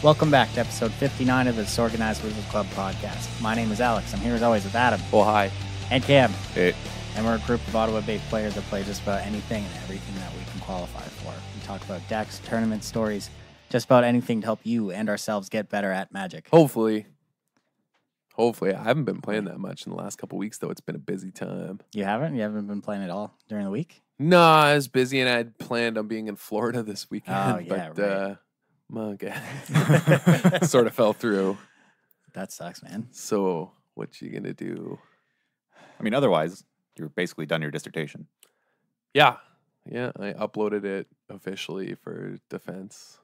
Welcome back to episode 59 of the Disorganized Wizard Club podcast. My name is Alex. I'm here as always with Adam. Oh, hi. And Cam. Hey. And we're a group of Ottawa-based players that play just about anything and everything that we can qualify for. We talk about decks, tournament stories, just about anything to help you and ourselves get better at Magic. Hopefully. I haven't been playing that much in the last couple of weeks, though. It's been a busy time. You haven't? You haven't been playing at all during the week? No, I was busy, and I had planned on being in Florida this weekend. Oh, yeah, but, okay. Sort of fell through. That sucks, man. So, what you going to do? I mean, otherwise, you're basically done your dissertation. Yeah, I uploaded it officially for defense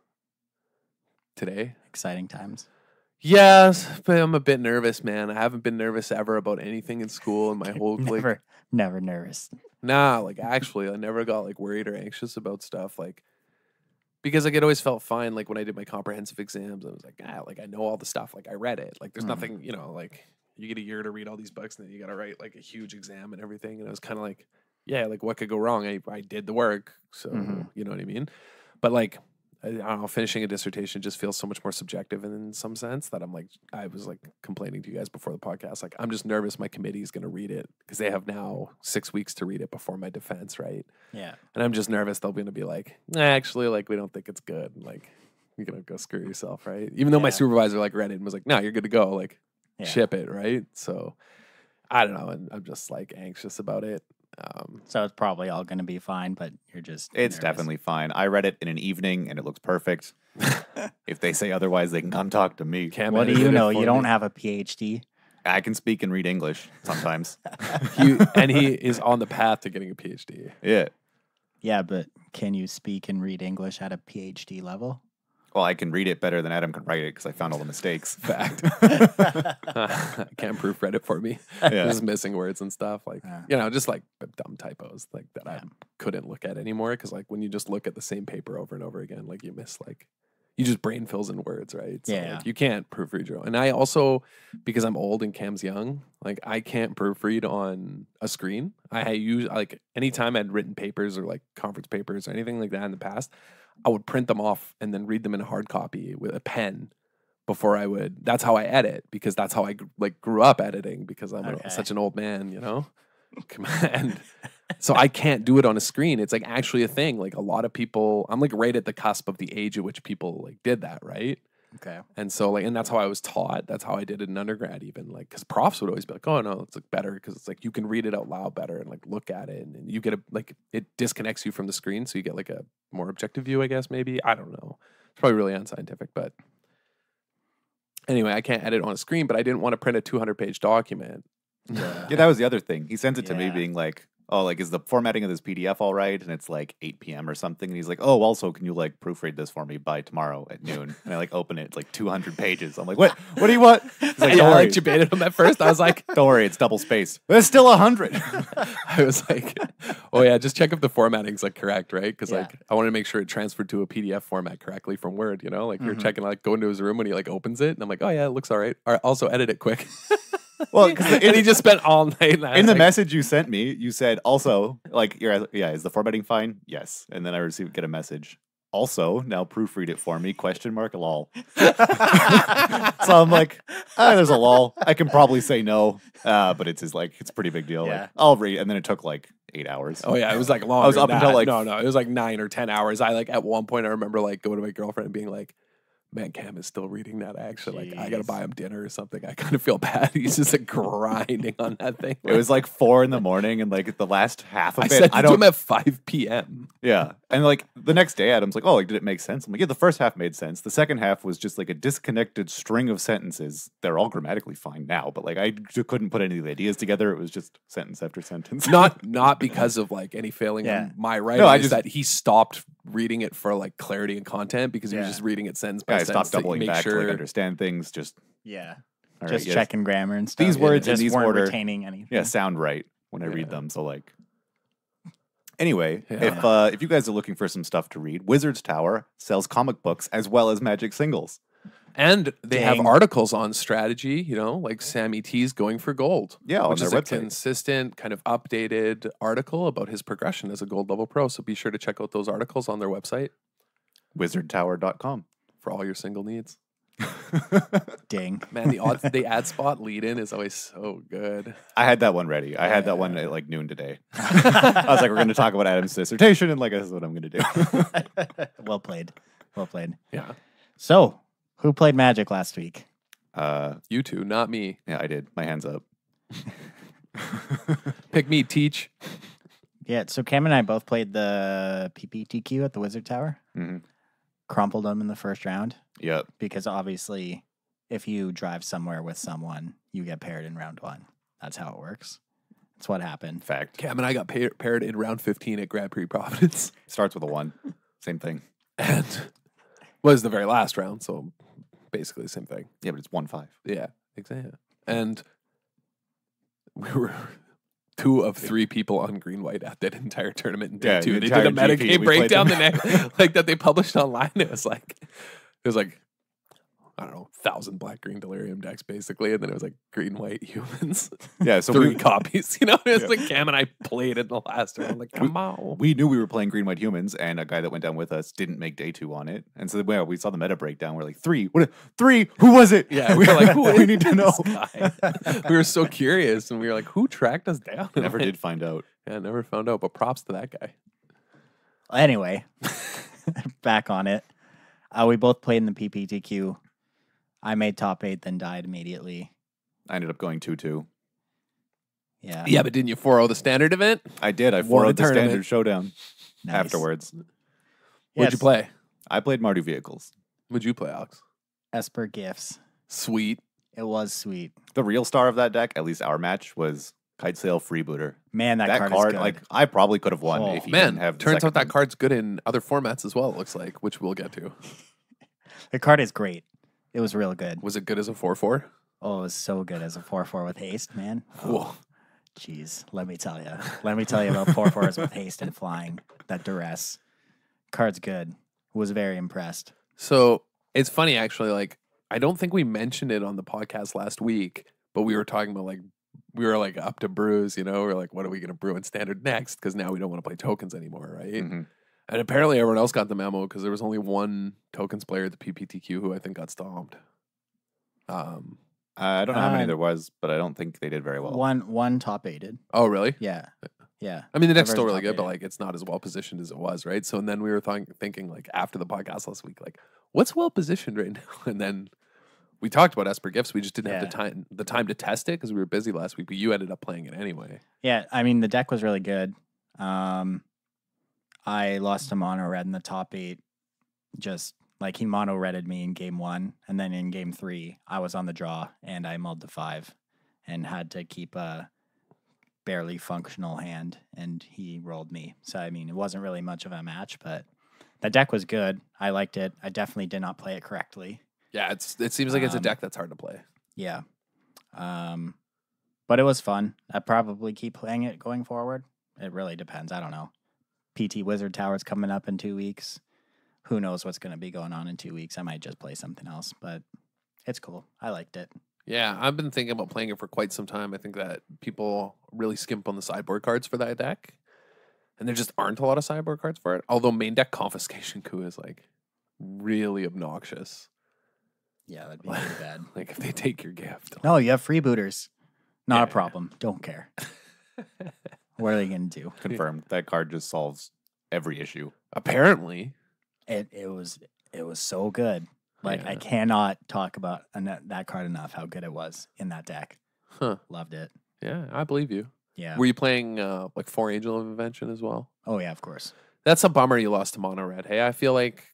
today. Exciting times. Yes, but I'm a bit nervous, man. I haven't been nervous ever about anything in school in my whole never nervous. Nah, like actually, I never got like worried or anxious about stuff because like it always felt fine. Like when I did my comprehensive exams, I was like, like I know all the stuff. Like I read it. Like there's nothing, like you get a year to read all these books and then you got to write like a huge exam and everything. And I was kind of like, like what could go wrong? I did the work, so you know what I mean. But like, I don't know, finishing a dissertation just feels so much more subjective in some sense that I was like complaining to you guys before the podcast. Like, I'm just nervous my committee is going to read it because they have now 6 weeks to read it before my defense, right? Yeah. And I'm just nervous they're going to be like, actually, like, we don't think it's good. Like, you're going to go screw yourself, right? Even though my supervisor like read it and was like, no, you're good to go. Like, ship it, right? So, I don't know. And I'm just like anxious about it. So it's probably all going to be fine, but you're just It's nervous. definitely fine. I read it in an evening, and it looks perfect. If they say otherwise, they can come talk to me. What do you know? You don't have a PhD. I can speak and read English sometimes. And he is on the path to getting a PhD. Yeah. Yeah, but can you speak and read English at a PhD level? Well, I can read it better than Adam can write it because I found all the mistakes. Fact. I can't proofread it for me. Yeah. Just missing words and stuff. Like, just like dumb typos like that I couldn't look at anymore. Because like when you just look at the same paper over and over again, like you miss you just brain fills in words, right? So like, you can't proofread your own. And I also, because I'm old and Cam's young, like I can't proofread on a screen. I use like anytime I'd written papers or like conference papers or anything like that in the past, I would print them off and then read them in a hard copy with a pen before I would. That's how I edit because that's how I grew up editing because I'm such an old man, And so I can't do it on a screen. It's like actually a thing. Like a lot of people, I'm like right at the cusp of the age at which people like did that, right? Okay. And so and that's how I was taught. That's how I did it in undergrad even. Like because profs would always be like, oh no, it's like better because it's like you can read it out loud better and like look at it and you get it disconnects you from the screen so you get like a more objective view, I guess maybe. I don't know. It's probably really unscientific, but anyway, I can't edit on a screen, but I didn't want to print a 200-page document. Yeah, that was the other thing. He sent it to me being like, oh, like, is the formatting of this PDF all right? And it's like 8 p.m. or something. And he's like, oh, also, can you like proofread this for me by tomorrow at noon? And I like open it. It's like 200 pages. I'm like, what? What do you want? He's like, I like debated him at first. I was like, don't worry, it's double spaced. But it's still 100. I was like, oh yeah, just check if the formatting's like correct, right? Because like I wanted to make sure it transferred to a PDF format correctly from Word. Like you're checking, like go into his room when he like opens it, and I'm like, oh yeah, it looks all right. All right, also edit it quick. Well, and he just spent all night. In the message you sent me, you said also, like, is the formatting fine? Yes. And then I get a message. Also, now proofread it for me, ? Lol. So I'm like, there's a lol. I can probably say no, but it's a pretty big deal. Yeah. Like, I'll read, and then it took like 8 hours. Oh yeah, it was like long. I was up until like no, it was like 9 or 10 hours. I like at one point I remember like going to my girlfriend and being like, man, Cam is still reading that. Actually, like I gotta buy him dinner or something. I kind of feel bad. He's just like grinding on that thing. It was like 4 a.m, and like the last half of I sent I to him at 5 p.m. Yeah, and like the next day, Adam's like, "Oh, like did it make sense?" I'm like, "Yeah, the first half made sense. The second half was just like a disconnected string of sentences. They're all grammatically fine now, but like I couldn't put any of the ideas together. It was just sentence after sentence. Not because of like any failing on my writing. No, that he stopped reading it for like clarity and content because he was just reading it sentence by I sentence. stopped doubling back to like understand things. Just just checking grammar and stuff. These words in these order, retaining anything. Sound right when I read them. So like, anyway, if you guys are looking for some stuff to read, Wizard's Tower sells comic books as well as Magic singles. And they have articles on strategy, like Sammy T's Going for Gold. Yeah, which on is their a website. consistent, kind of updated article about his progression as a gold level pro. So be sure to check out those articles on their website. Wizardtower.com. For all your single needs. Ding. Man, the ad spot lead in is always so good. I had that one ready. I had that one at like noon today. I was like, we're going to talk about Adam's dissertation, and like, this is what I'm going to do. Well played. Well played. Yeah. So, who played Magic last week? You two, not me. Yeah, I did. My hands up. Pick me, teach. Yeah, so Cam and I both played the PPTQ at the Wizard Tower. Mm-hmm. Crumpled them in the first round. Yep. Because obviously, if you drive somewhere with someone, you get paired in round 1. That's how it works. That's what happened. Fact. Cam and I got paired in round 15 at Grand Prix Providence. Starts with a 1. Same thing. And was the very last round, so basically the same thing. Yeah, but it's 1-5. Yeah, exactly. And we were 2 of 3 people on green white at that entire tournament in day 2. They did a metagame breakdown the next, like that they published online. It was like I don't know, 1,000 black green delirium decks basically, and then it was like green white humans. Yeah, so 3 copies. You know, it was like Cam and I played it in the last round. Like, come on. We knew we were playing green white humans, and a guy that went down with us didn't make day 2 on it, and so we saw the meta breakdown. We're like, 3, what? 3? Who was it? Yeah, we were like, who is we need to know. This guy? We were so curious, and we were like, who tracked us down? Never did find out. Yeah, never found out. But props to that guy. Anyway, back on it. We both played in the PPTQ. I made top 8, then died immediately. I ended up going 2-2. Yeah. Yeah, but didn't you 4-0 the standard event? I did. I Won a 4-0'd the tournament. standard showdown Nice. afterwards. What'd you play? I played Mardu Vehicles. What'd you play, Alex? Esper Gifts. Sweet. It was sweet. The real star of that deck, at least our match, was Kite Sail Freebooter. Man, that card is good. like, I probably could have won Oh, if he Man, didn't have the turns out second that card's good in other formats as well, it looks like, which we'll get to. The card is great. It was real good. Was it good as a 4-4? Oh, it was so good as a 4/4 with haste, man. Whoa. Jeez, let me tell you. Let me tell you about 4/4s with haste and flying. That duress. Card's good. Was very impressed. So it's funny, actually. Like, I don't think we mentioned it on the podcast last week, but we were talking about we were up to brews, you know? We're like, what are we going to brew in standard next? Because now we don't want to play tokens anymore, right? Mm-hmm. And apparently everyone else got the memo because there was only one tokens player at the PPTQ who I think got stomped. I don't know how many there was, but I don't think they did very well. One top 8'd. Oh, really? Yeah. Yeah. I mean, the deck's still Whoever's really good, top but it's not as well positioned as it was, right? So and then we were thinking after the podcast last week, what's well positioned right now? And then we talked about Esper Gifts. We just didn't have the time to test it because we were busy last week. But you ended up playing it anyway. Yeah, I mean the deck was really good. I lost to mono red in the top 8. Just he mono redded me in game 1, and then in game 3 I was on the draw and I mulled to 5, and had to keep a barely functional hand, and he rolled me. So I mean it wasn't really much of a match, but the deck was good. I liked it. I definitely did not play it correctly. Yeah, it seems like it's a deck that's hard to play. Yeah. But it was fun. I'd probably keep playing it going forward. It really depends. I don't know. PT Wizard Tower's coming up in 2 weeks. Who knows what's going to be going on in 2 weeks. I might just play something else, but it's cool. I liked it. Yeah, I've been thinking about playing it for quite some time. I think that people really skimp on the sideboard cards for that deck. And there just aren't a lot of sideboard cards for it. Although main deck Confiscation Coup is really obnoxious. Yeah, that'd be really bad. If they take your gift. No, you have freebooters. Not a problem. Don't care. What are they going to do? Confirmed. That card just solves every issue. Apparently. It was so good. Yeah. I cannot talk about that card enough, how good it was in that deck. Huh. Loved it. Yeah, I believe you. Yeah. Were you playing 4 Angel of Invention as well? Oh, yeah, of course. That's a bummer you lost to mono red. Hey, I feel like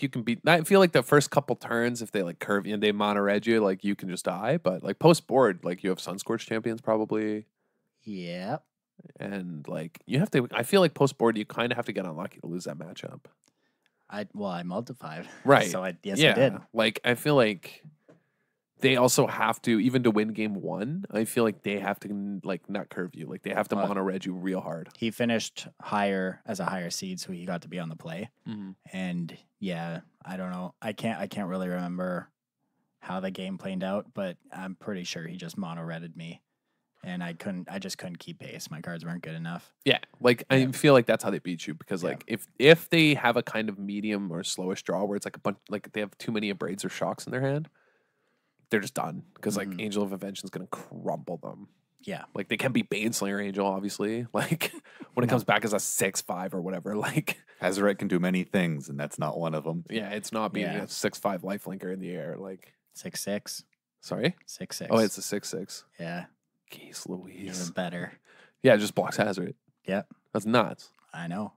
you can beat. I feel like the first couple turns, if they curve you and they mono red you, you can just die. But post board, you have Sunscorch champions probably. Yeah. And you have to. I feel like post board, you kind of have to get unlucky to lose that matchup. I multiplied. Right. So I did. I feel like they also have to, even to win game 1, I feel like they have to not curve you. They have to mono red you real hard. He finished higher as a higher seed, so he got to be on the play. Mm-hmm. And yeah, I don't know. I can't really remember how the game played out, but I'm pretty sure he just mono redded me. and I just couldn't keep pace. My cards weren't good enough. Yeah, like I feel like that's how they beat you because like if they have a kind of medium or slowish draw where it's like a bunch like they have too many abrades or shocks in their hand, they're just done because like Angel of Invention is gonna crumble them. Yeah, like they can be Baneslayer Angel, obviously. Like when it comes back as a 6/5 or whatever, like Hazaret can do many things, and that's not one of them. Yeah, it's not being a 6/5 lifelinker in the air. Like 6/6. Sorry, 6/6. Oh, it's a 6/6. Yeah, Geez Louise, even better. Yeah, it just blocks Hazaret. Yep, that's nuts. I know.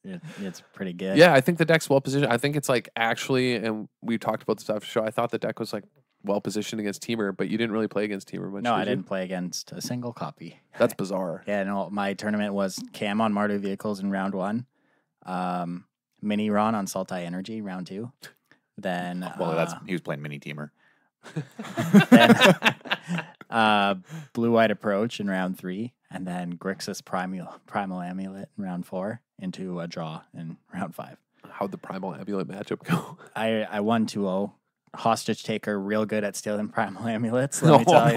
It's pretty good. Yeah, I think the deck's well positioned. I think it's like actually, and we talked about this after the show. I thought the deck was like well positioned against Teamer, but you didn't really play against Teamer much. No, I didn't play against a single copy. That's bizarre. Yeah, no, my tournament was Cam on Mardu Vehicles in round 1, Mini Ron on Sultai Energy round 2. Then he was playing Mini Teamer. Then Blue White Approach in round 3, and then Grixis Primal Amulet in round 4 into a draw in round 5. How'd the Primal Amulet matchup go? I won 2-0. Hostage Taker real good at stealing Primal Amulets, let me tell you.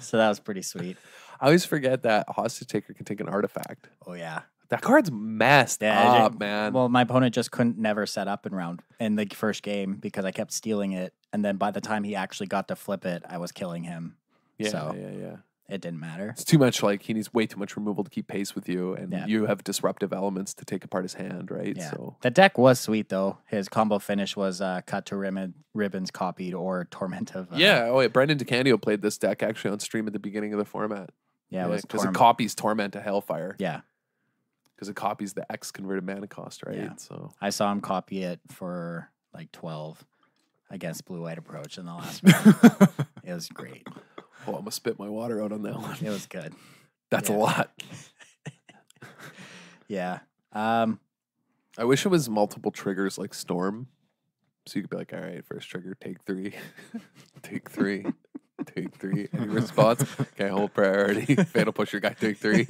So that was pretty sweet. I always forget that Hostage Taker can take an artifact. Oh yeah. That card's messed up, man. Well, my opponent just couldn't never set up in the first game because I kept stealing it, and then by the time he actually got to flip it, I was killing him. Yeah, so yeah. It didn't matter. It's too much. Like he needs way too much removal to keep pace with you, and you have disruptive elements to take apart his hand, right? Yeah. So the deck was sweet though. His combo finish was cut to ribbons, copied, or torment of. Brendan DeCandio played this deck actually on stream at the beginning of the format. Yeah, because it copies Torment to Hellfire. Yeah, because it copies the X converted mana cost, right? Yeah. So I saw him copy it for like 12 against Blue White Approach in the last round. It was great. Oh, I'm gonna spit my water out on that one. It was good. That's a lot. Yeah. I wish it was multiple triggers like Storm. So you could be like, all right, first trigger, take 3. Take 3. Take 3. Any response? Okay, hold priority. Fatal Pusher guy, take 3.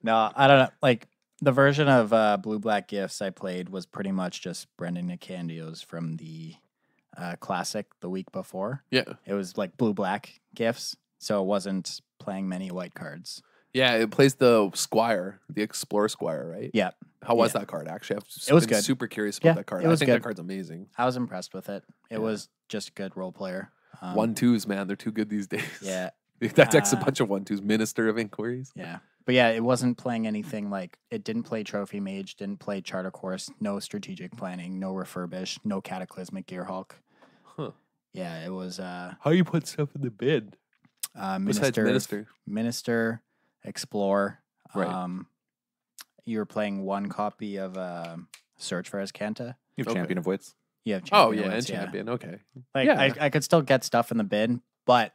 No, I don't know. Like the version of Blue Black Gifts I played was pretty much just Brendan Nicandio's from the Classic the week before. Yeah. It was like Blue Black Gifts, so it wasn't playing many white cards. Yeah, it plays the Squire, the Explorer Squire, right? Yeah. How was that card, actually? It was good. Super curious about that card. It was I think good. that card's amazing. I was impressed with it. It was just a good role player. 1/2s, man. They're too good these days. Yeah. That deck's a bunch of 1/2s. Minister of Inquiries. Yeah. But yeah, it wasn't playing anything like, it didn't play Trophy Mage, didn't play Charter Course, no strategic planning, no refurbish, no Cataclysmic Gearhulk. Huh. Yeah, it was how you put stuff in the bid? Minister, Explore. Right. You were playing one copy of Search for Azcanta. You have Champion of Wits. You have Champion of and Wits, Champion. Okay. Like I could still get stuff in the bid, but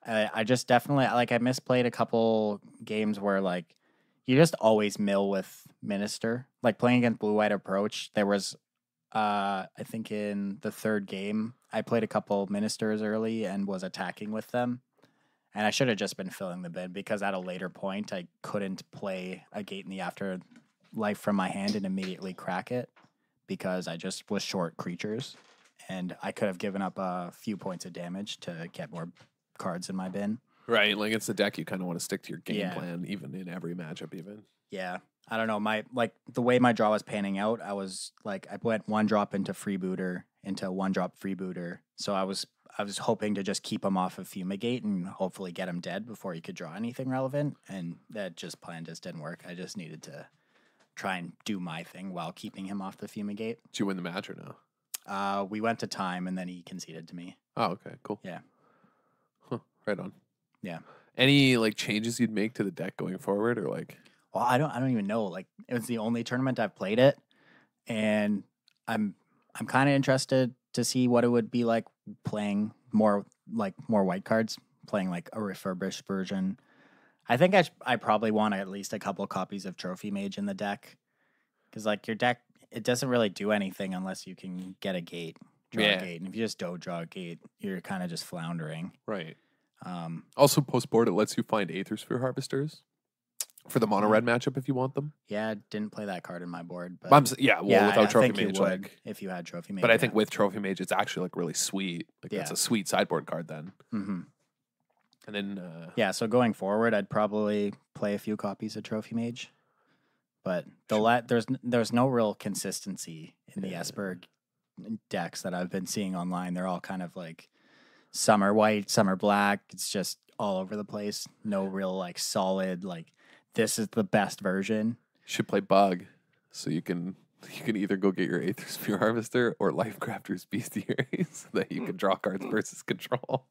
I just definitely I misplayed a couple games where like you just always mill with Minister. Like playing against Blue White Approach, there was I think in the third game I played a couple Ministers early and was attacking with them. And I should have just been filling the bid because at a later point I couldn't play a Gate in the Afterlife from my hand and immediately crack it because I just was short creatures and I could have given up a few points of damage to get more cards in my bin. Right, like it's the deck you kind of want to stick to your game plan even in every matchup even. Yeah. I don't know, the way my draw was panning out, I was like I went 1-drop into Freebooter into 1-drop Freebooter. So I was hoping to just keep him off of Fumigate and hopefully get him dead before he could draw anything relevant. And that plan just didn't work. I just needed to try and do my thing while keeping him off the Fumigate. Did you win the match or no? We went to time and then he conceded to me. Oh, okay, cool. Yeah. Huh, right on. Yeah. Any like changes you'd make to the deck going forward or like? Well, I don't even know. Like it was the only tournament I've played it, and I'm kind of interested to see what it would be like playing more white cards, playing like a refurbished version. I think I probably want at least a couple copies of Trophy Mage in the deck because like your deck it doesn't really do anything unless you can get a gate, draw a gate, and if you just don't draw a gate, you're kind of just floundering. Right. Also, post board it lets you find Aether Sphere Harvesters. For the mono red matchup, if you want them. Yeah, I didn't play that card in my board, but without Trophy Mage, Mage, like if you had Trophy Mage. But I think with Trophy Mage, it's actually like really sweet. Like that's a sweet sideboard card then. Mm-hmm. And then so going forward, I'd probably play a few copies of Trophy Mage, but there's no real consistency in the Esper decks that I've been seeing online. They're all kind of like some are white, some are black. It's just all over the place. No real like solid like this is the best version. You should play Bug, so you can either go get your Aether Sphere Harvester or Lifecrafter's Bestiaries, so that you can draw cards versus control.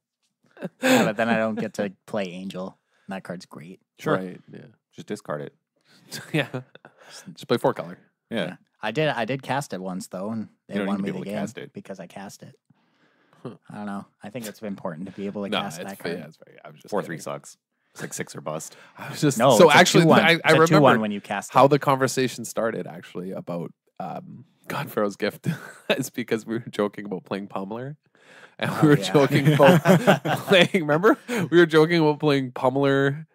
Yeah, but then I don't get to play Angel. And that card's great. Sure. Right. Yeah. Just discard it. Yeah. Just play 4-color. Yeah. I did cast it once though, and You they don't won need me to be the able to game cast it. because I cast it. I don't know. I think it's important to be able to No, cast it's that card. yeah, it's very. I was just 4-3 kidding. sucks. It's like 6 or bust. I was just No, so it's a actually 2-1. I It's a 2-1 remember when you cast how it. the conversation started actually about Godfarrow's Gift. It's because we were joking about playing Pummeler. And we were joking about playing. Remember, we were joking about playing Pummeler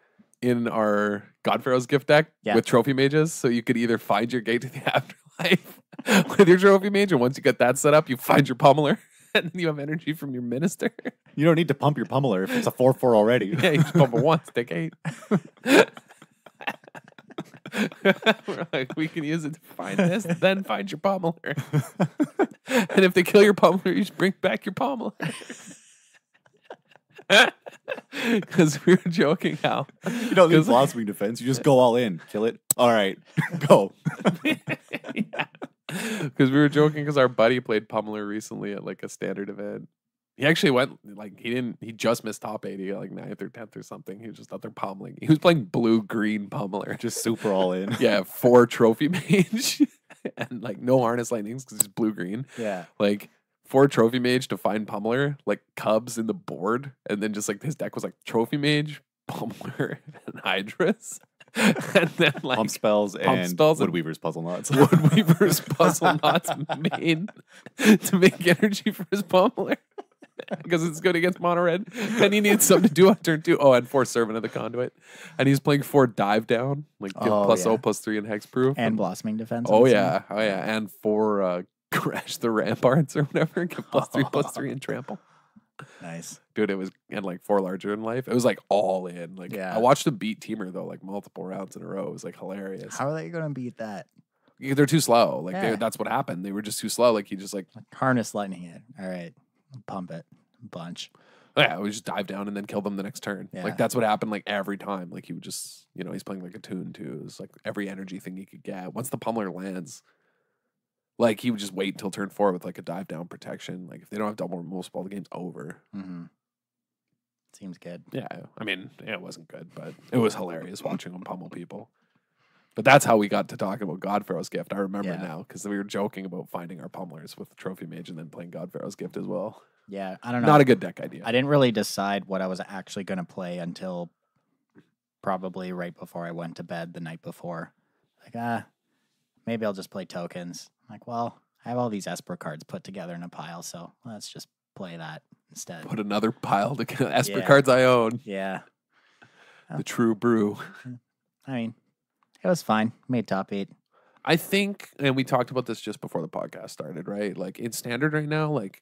in our Godfarrow's Gift deck with Trophy Mages. So you could either find your gate to the afterlife with your Trophy Mage, and once you get that set up, you find your Pummeler, and then you have energy from your Minister. You don't need to pump your Pummeler if it's a 4-4 already. Yeah, you just pump it once, take 8. We're like, we can use it to find this, then find your Pummeler. And if they kill your Pummeler, you just bring back your Pummeler. Because we were joking how You don't need blossoming defense. You just go all in. Kill it. All right. Go. Because we were joking because our buddy played Pummeler recently at like a standard event. He actually went like he just missed top 8. He got like 9th or 10th or something. He was just out there pummeling. He was playing blue-green Pummeler. Just super all in. Yeah, 4 Trophy Mage and like no Harness Lightnings because he's blue-green. Yeah. Like 4 Trophy Mage to find Pummeler, like Cubs in the board, and then just like his deck was like Trophy Mage, Pummeler, and Hydras. And then like Pump spells and Woodweaver's Puzzle Knots. Woodweaver's Puzzle Knots made to make energy for his Pummeler. Because it's good against mono red. And he needs something to do on turn 2. Oh, and 4 Servant of the Conduit. And he's playing 4 Dive Down. Like +0/+3 and Hexproof. And Blossoming Defense. Oh yeah. And 4 Crash the Ramparts or whatever. Get +3/+3 and Trample. Nice. Dude, it was, and like 4 larger in life. It was like all in. Like I watched him beat Teamer though, like multiple rounds in a row. It was like hilarious. How are they gonna beat that? They're too slow. Like that's what happened. They were just too slow. Like he just like Harness Lightning it. All right. Pump it a bunch. Yeah, we just dive down and then kill them the next turn. Yeah. Like that's what happened like every time. Like he would just, he's playing like a tune too. It was like every energy thing he could get. Once the Pummeler lands, like he would just wait until turn 4 with like a dive down protection. Like if they don't have double removal spell, the game's over. Mm-hmm. Seems good. Yeah, I mean, it wasn't good, but it was hilarious watching him pummel people. But that's how we got to talking about Godfarrow's Gift. I remember now because we were joking about finding our pummelers with Trophy Mage and then playing Godfarrow's Gift as well. Yeah, I don't know. Not a good deck idea. I didn't really decide what I was actually going to play until probably right before I went to bed the night before. Like, maybe I'll just play tokens. I'm like, well, I have all these Esper cards put together in a pile, so let's just play that instead. Put another pile to Esper cards I own. Yeah. The true brew. I mean, it was fine. Made top 8. I think, and we talked about this just before the podcast started, right? Like in standard right now, like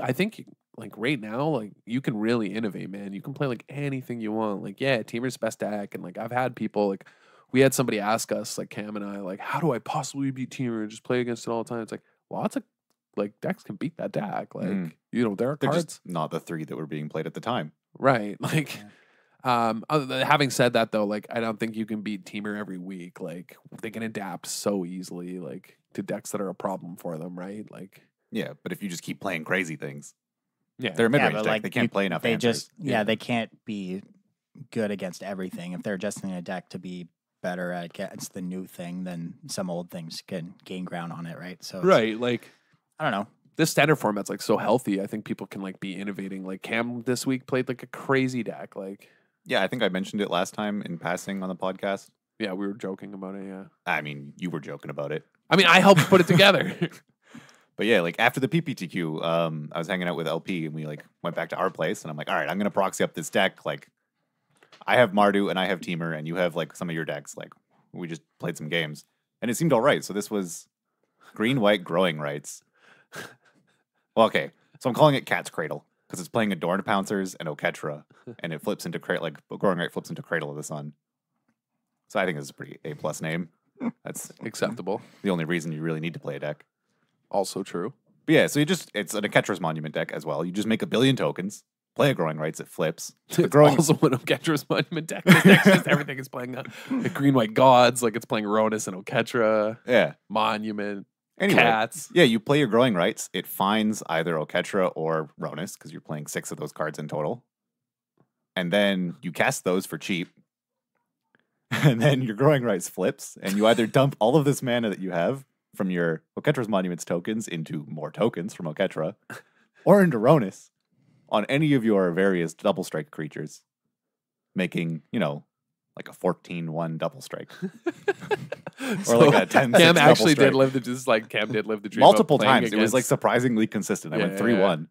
I think like right now, like you can really innovate, man. You can play like anything you want. Like, yeah, Teamer's best deck. And like I've had people like, we had somebody ask us, like Cam and I, like, how do I possibly beat Teamer and just play against it all the time? It's like, lots of like decks can beat that deck. Like, there are They're cards. just not the 3 that were being played at the time. Right. Like, having said that though, like I don't think you can beat Teamer every week. Like they can adapt so easily, like to decks that are a problem for them, right? Like yeah, but if you just keep playing crazy things, yeah, they're a mid-range deck. Like, they can't play enough. They answers. they can't be good against everything. If they're just in a deck to be better against the new thing, then some old things can gain ground on it, right? So right, like I don't know. This standard format's like so healthy. I think people can like be innovating. Like Cam this week played like a crazy deck. Like yeah, I think I mentioned it last time in passing on the podcast. Yeah, we were joking about it. Yeah, I mean, you were joking about it. I mean, I helped put it together. But yeah, like after the PPTQ, I was hanging out with LP and we like went back to our place and I'm like, all right, I'm gonna proxy up this deck. Like, I have Mardu and I have Teamer, and you have like some of your decks. Like we just played some games, and it seemed all right. So this was green white growing rights. Well, okay, so I'm calling it Cat's Cradle because it's playing Adorned Pouncers and Oketra, and it flips into like growing right flips into Cradle of the Sun. So I think this is a pretty A+ name. That's acceptable. The only reason you really need to play a deck. Also true. But yeah, so it's an Oketra's Monument deck as well. You just make 1 billion tokens, play a Growing Rights, it flips. It's also an Oketra's Monument deck. This deck's just everything is playing the green white gods, like it's playing Ronus and Oketra. Yeah. Monument. Anyway, Cats. Yeah, you play your Growing Rights, it finds either Oketra or Ronus, because you're playing 6 of those cards in total. And then you cast those for cheap. And then your Growing Rights flips, and you either dump all of this mana that you have from your Oketra's Monuments tokens into more tokens from Oketra, or into Ronus on any of your various double strike creatures, making, like a 14-1 double strike. Or like a 10-6 Cam actually double did live Cam did live the dream. multiple times. It was like surprisingly consistent. I went 3-1.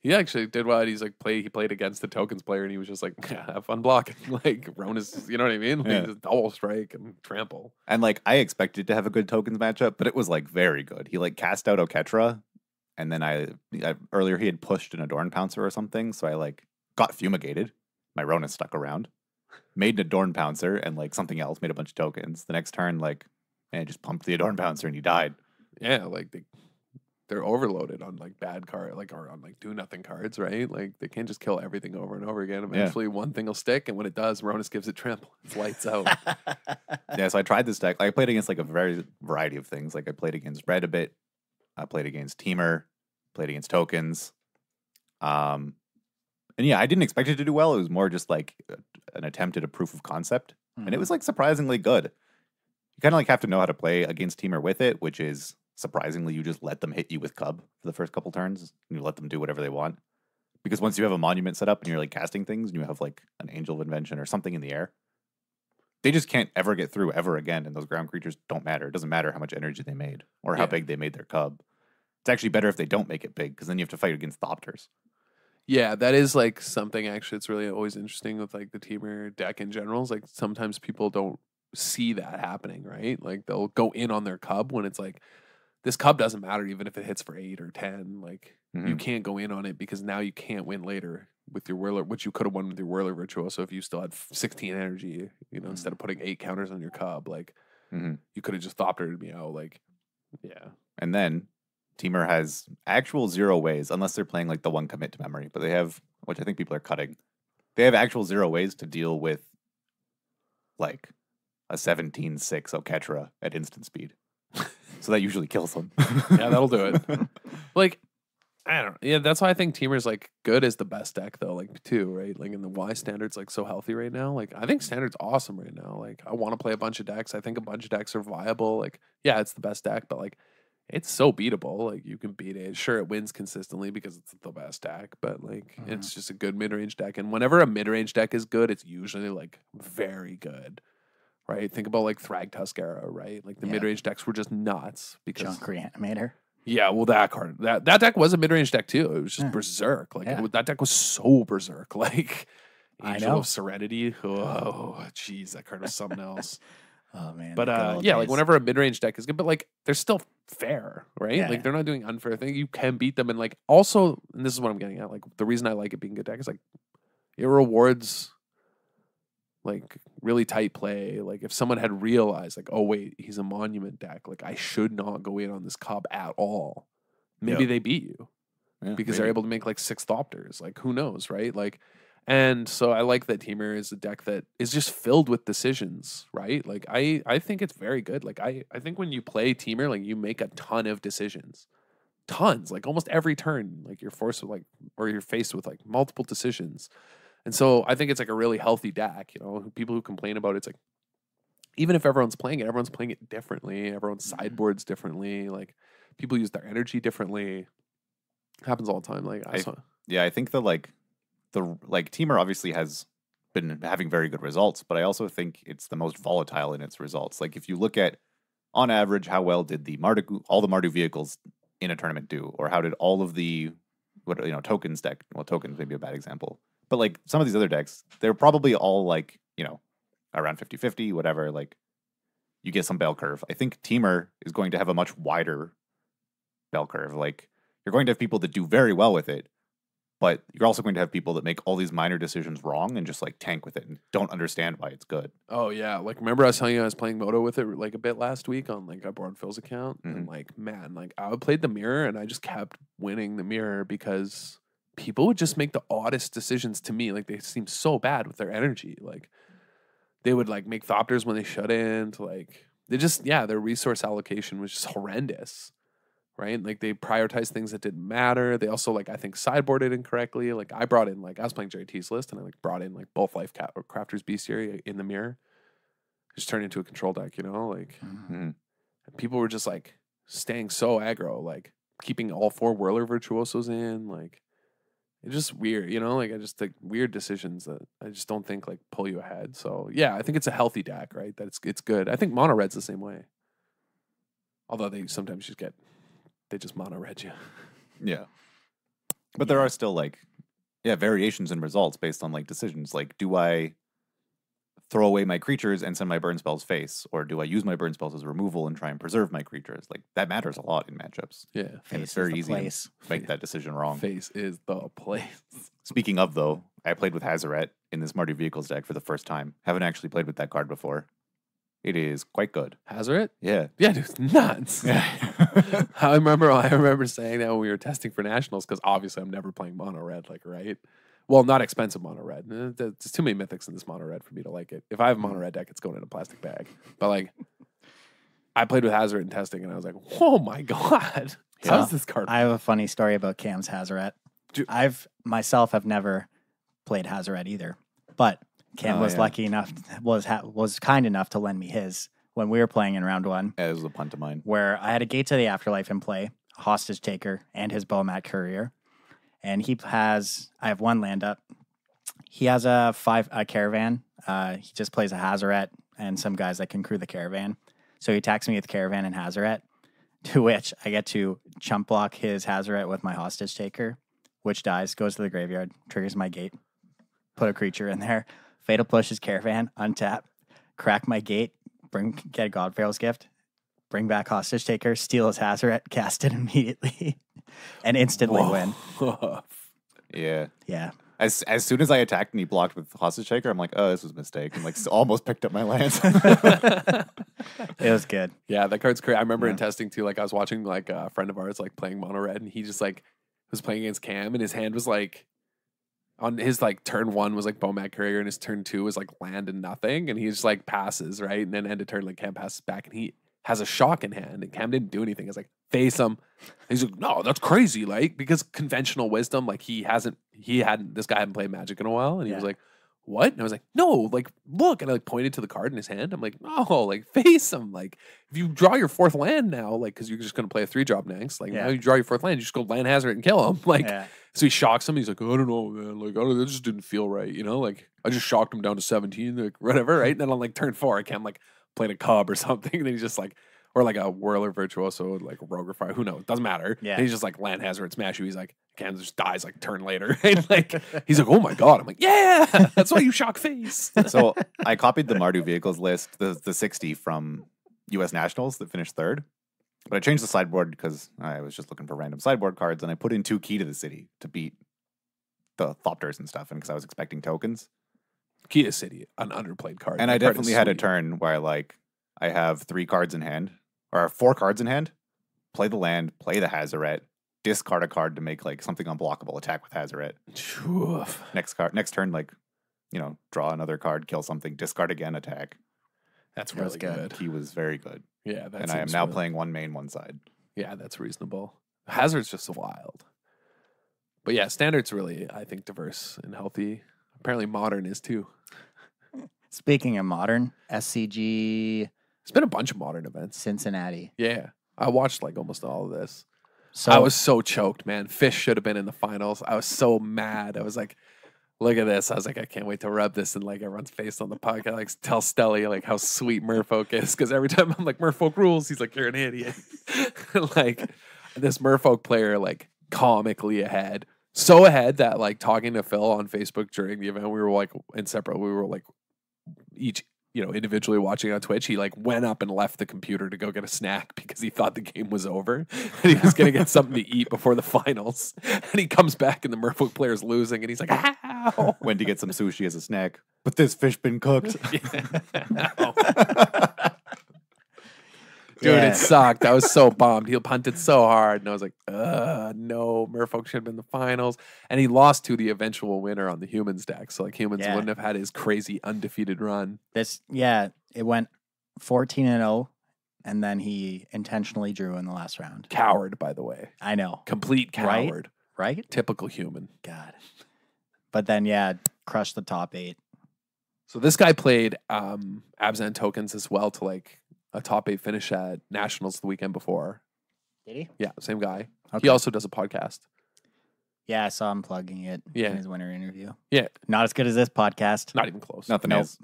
He actually did what he's like he played against the tokens player, and he was just like, have fun blocking. Like Ronus, you know what I mean? Like just double strike and trample. And like I expected to have a good tokens matchup, but it was like very good. He like cast out Oketra, and then I earlier he had pushed an Adorned Pouncer or something, so I like got fumigated. My Ronus stuck around. Made an Adorned Pouncer and like something else, made a bunch of tokens. The next turn, like, and just pumped the Adorned Pouncer and he died. Yeah, like they're overloaded on like bad card, like or on like do nothing cards, right? Like they can't just kill everything over and over again. Eventually, one thing will stick, and when it does, Ronus gives it trample. It's lights out. Yeah, so I tried this deck. I played against like a variety of things. Like I played against Red a bit. I played against Teamer. Played against tokens. And yeah, I didn't expect it to do well. It was more just like an attempt at a proof of concept, and it was like surprisingly good. You kind of like have to know how to play against Teamer with it, which is surprisingly, you just let them hit you with Cub for the first couple turns, and you let them do whatever they want. Because once you have a monument set up and you're like casting things, and you have like an Angel of Invention or something in the air, they just can't ever get through ever again, and those ground creatures don't matter. It doesn't matter how much energy they made or how big they made their Cub. It's actually better if they don't make it big, because then you have to fight against Thopters. Yeah, that is like something actually it's really always interesting with like the Teamer deck in general. Is like sometimes people don't see that happening, right? Like they'll go in on their Cub when it's like, this Cub doesn't matter even if it hits for 8 or 10. Like you can't go in on it because now you can't win later with your Whirler, which you could have won with your Whirler Virtuoso if you still had 16 energy, instead of putting 8 counters on your Cub. Like you could have just Thoptered me out. Like, yeah. And then Teamer has actual 0 ways, unless they're playing like the 1 commit to memory, but they have, which I think people are cutting, they have actual 0 ways to deal with like a 17-6 Oketra at instant speed. So that usually kills them. Yeah, that'll do it. Like, I don't know. Yeah, that's why I think Teamer's like good as the best deck though, like too, right? Like in the Y standard's like so healthy right now. Like I think standard's awesome right now. Like I want to play a bunch of decks. I think a bunch of decks are viable. Like, yeah, it's the best deck, but like it's so beatable. Like you can beat it. Sure, it wins consistently because it's the best deck, but like it's just a good mid-range deck. And whenever a mid-range deck is good, it's usually like very good. Right? Think about like Thragtusk era, right? Like the mid-range decks were just nuts because Junk Reanimator. Yeah, well, that card, that deck was a mid-range deck too. It was just berserk. Like that deck was so berserk. Like Angel of Serenity. Oh, jeez, that card was something else. Oh man. But yeah, like whenever a mid-range deck is good, but like they're still fair, right? Yeah. Like they're not doing unfair things. You can beat them, and like also, and this is what I'm getting at. Like the reason I like it being a good deck is like it rewards like really tight play. Like if someone had realized like, oh wait, he's a monument deck, like I should not go in on this Cub at all. Maybe they beat you because they're able to make like 6 Thopters. Like who knows, right? Like, and so I like that Teamer is a deck that is just filled with decisions, right? Like I think it's very good. Like I think when you play Teamer, like you make a ton of decisions. Tons, like almost every turn, like you're forced with like, or you're faced with like multiple decisions. And so I think it's like a really healthy deck. People who complain about it's like, even if everyone's playing it differently. Everyone's sideboards differently. Like people use their energy differently. It happens all the time. Like I think the Teamer obviously has been having very good results, but I also think it's the most volatile in its results. Like if you look at on average, how well did all the Mardu vehicles in a tournament do, or how did all of the tokens deck? Well, tokens may be a bad example. But like some of these other decks, they're probably all like, around 50-50, whatever. Like you get some bell curve. I think Teamer is going to have a much wider bell curve. Like you're going to have people that do very well with it, but you're also going to have people that make all these minor decisions wrong and just like tank with it and don't understand why it's good. Oh yeah, like remember I was telling you I was playing Moto with it like a bit last week on like I borrowed Phil's account, and like man, like I played the mirror and I just kept winning the mirror because people would just make the oddest decisions to me. Like they seem so bad with their energy. Like they would like make Thopters when they shouldn't. Like they just their resource allocation was just horrendous. Right? Like they prioritized things that didn't matter. They also like I think sideboarded incorrectly. Like I brought in like I was playing JT's list and I like brought in like both Life Crafter's Bestiary in the mirror. Just turned into a control deck, like and people were just like staying so aggro, like keeping all 4 Whirler Virtuosos in, like it's just weird, like I just think weird decisions that I just don't think like pull you ahead. So yeah, I think it's a healthy deck, right? That it's good. I think mono red's the same way. Although they sometimes they just mono red you. Yeah. But there are still like variations in results based on like decisions. Like, do I throw away my creatures and send my burn spells face? Or do I use my burn spells as removal and try and preserve my creatures? Like that matters a lot in matchups. Yeah. And it's very easy to make that decision wrong. Face is the place. Speaking of though, I played with Hazaret in this Mardu Vehicles deck for the first time. Haven't actually played with that card before. It is quite good. Hazaret? Yeah. Yeah, dude, it's nuts. Yeah. I remember saying that when we were testing for nationals, because obviously I'm never playing mono red, like, right? Well, not expensive mono red. There's too many mythics in this mono red for me to like it. If I have a mono red deck, it's going in a plastic bag. But like, I played with Hazaret in testing, and I was like, "Oh my god, how's this card?" I have a funny story about Cam's Hazaret. I've myself have never played Hazaret either, but Cam was lucky enough, was kind enough to lend me his when we were playing in round 1. Yeah, it was a punt of mine. Where I had a Gate to the Afterlife in play, a Hostage Taker, and his Bowmat Courier. And I have 1 land up. He has a Caravan. He just plays a Hazaret and some guys that can crew the Caravan. So he attacks me with Caravan and Hazaret, to which I get to chump block his Hazaret with my Hostage Taker, which dies, goes to the graveyard, triggers my Gate, put a creature in there. Fatal Push his Caravan, untap, crack my Gate, get a Godfarrel's Gift, bring back Hostage Taker, steal his Hazaret, cast it immediately, and instantly win. Yeah. Yeah. As soon as I attacked and he blocked with Hostage Taker, I'm like, oh, this was a mistake. And like almost picked up my lands. It was good. Yeah, that card's crazy. I remember in testing too, like I was watching like a friend of ours like playing mono red, and he just like was playing against Cam, and his hand was like on his like turn 1 was like Bowmat Courier, and his turn 2 was like land and nothing, and he just like passes, right? And then end of turn, like Cam passes back, and he has a shock in hand, and Cam didn't do anything. I was like, face him. He's like, no, that's crazy, like because conventional wisdom, like this guy hadn't played Magic in a while, and he was like, what? And I was like, no, like look, and I like pointed to the card in his hand. I'm like, no, like face him. Like if you draw your 4th land now, like because you're just gonna play a 3-drop next, like now you draw your 4th land, you just go land Hazaret and kill him, like. Yeah. So he shocks him. He's like, oh, I don't know, man. Like, it just didn't feel right, Like, I just shocked him down to 17, like, whatever, right? And then on, like, turn 4, I can't, like, play a Cub or something. And then he's just, like, or, like, a Whirler Virtuoso, like, a Rogue or Fire. Who knows? Doesn't matter. Yeah. And he's just, like, land Hazaret, smash you. He's like, Cam just dies, like, turn later. Right? Like, he's like, oh, my God. I'm like, yeah, that's why you shock face. So I copied the Mardu Vehicles list, the 60 from U.S. Nationals that finished 3rd. But I changed the sideboard because I was just looking for random sideboard cards, and I put in 2 Key to the City to beat the Thopters and stuff, and because I was expecting tokens. Key to City, an underplayed card. And I definitely had a turn where I have 3 cards in hand, or 4 cards in hand, play the land, play the Hazaret, discard a card to make like something unblockable, attack with Hazaret. Next turn, like, draw another card, kill something, discard again, attack. That's really good. He was very good. Yeah, and I am now playing 1 main, 1 side. Yeah, that's reasonable. Hazaret's just wild. But yeah, Standard's really, I think, diverse and healthy. Apparently Modern is too. Speaking of Modern, SCG... There's been a bunch of Modern events. Cincinnati. Yeah. I watched like almost all of this. So I was so choked, man. Fish should have been in the finals. I was so mad. I was like, look at this. I was like, I can't wait to rub this in like everyone's face on the podcast. Like tell Stelly like how sweet Merfolk is. Because every time I'm like, Merfolk rules, he's like, you're an idiot. Like this Merfolk player, like comically ahead. So ahead that like talking to Phil on Facebook during the event, we were like we were like each, individually watching on Twitch. He like went up and left the computer to go get a snack because he thought the game was over and he was going to get something to eat before the finals. And he comes back and the Merfolk player's losing and he's like, ow. Went to get some sushi as a snack, but this fish been cooked. Dude, it sucked. I was so bummed. He punted so hard. And I was like, no, Merfolk should have been in the finals. And he lost to the eventual winner on the Humans deck. So, like, Humans wouldn't have had his crazy undefeated run. It went 14-0, and then he intentionally drew in the last round. Coward, by the way. I know. Complete coward. Right? Typical human. God. But then, crushed the top 8. So this guy played Abzan tokens as well to, like, a top 8 finish at Nationals the weekend before. Did he? Yeah, same guy. Okay. He also does a podcast. Yeah, I saw him plugging it in his winter interview. Yeah. Not as good as this podcast. Not even close. Nothing else.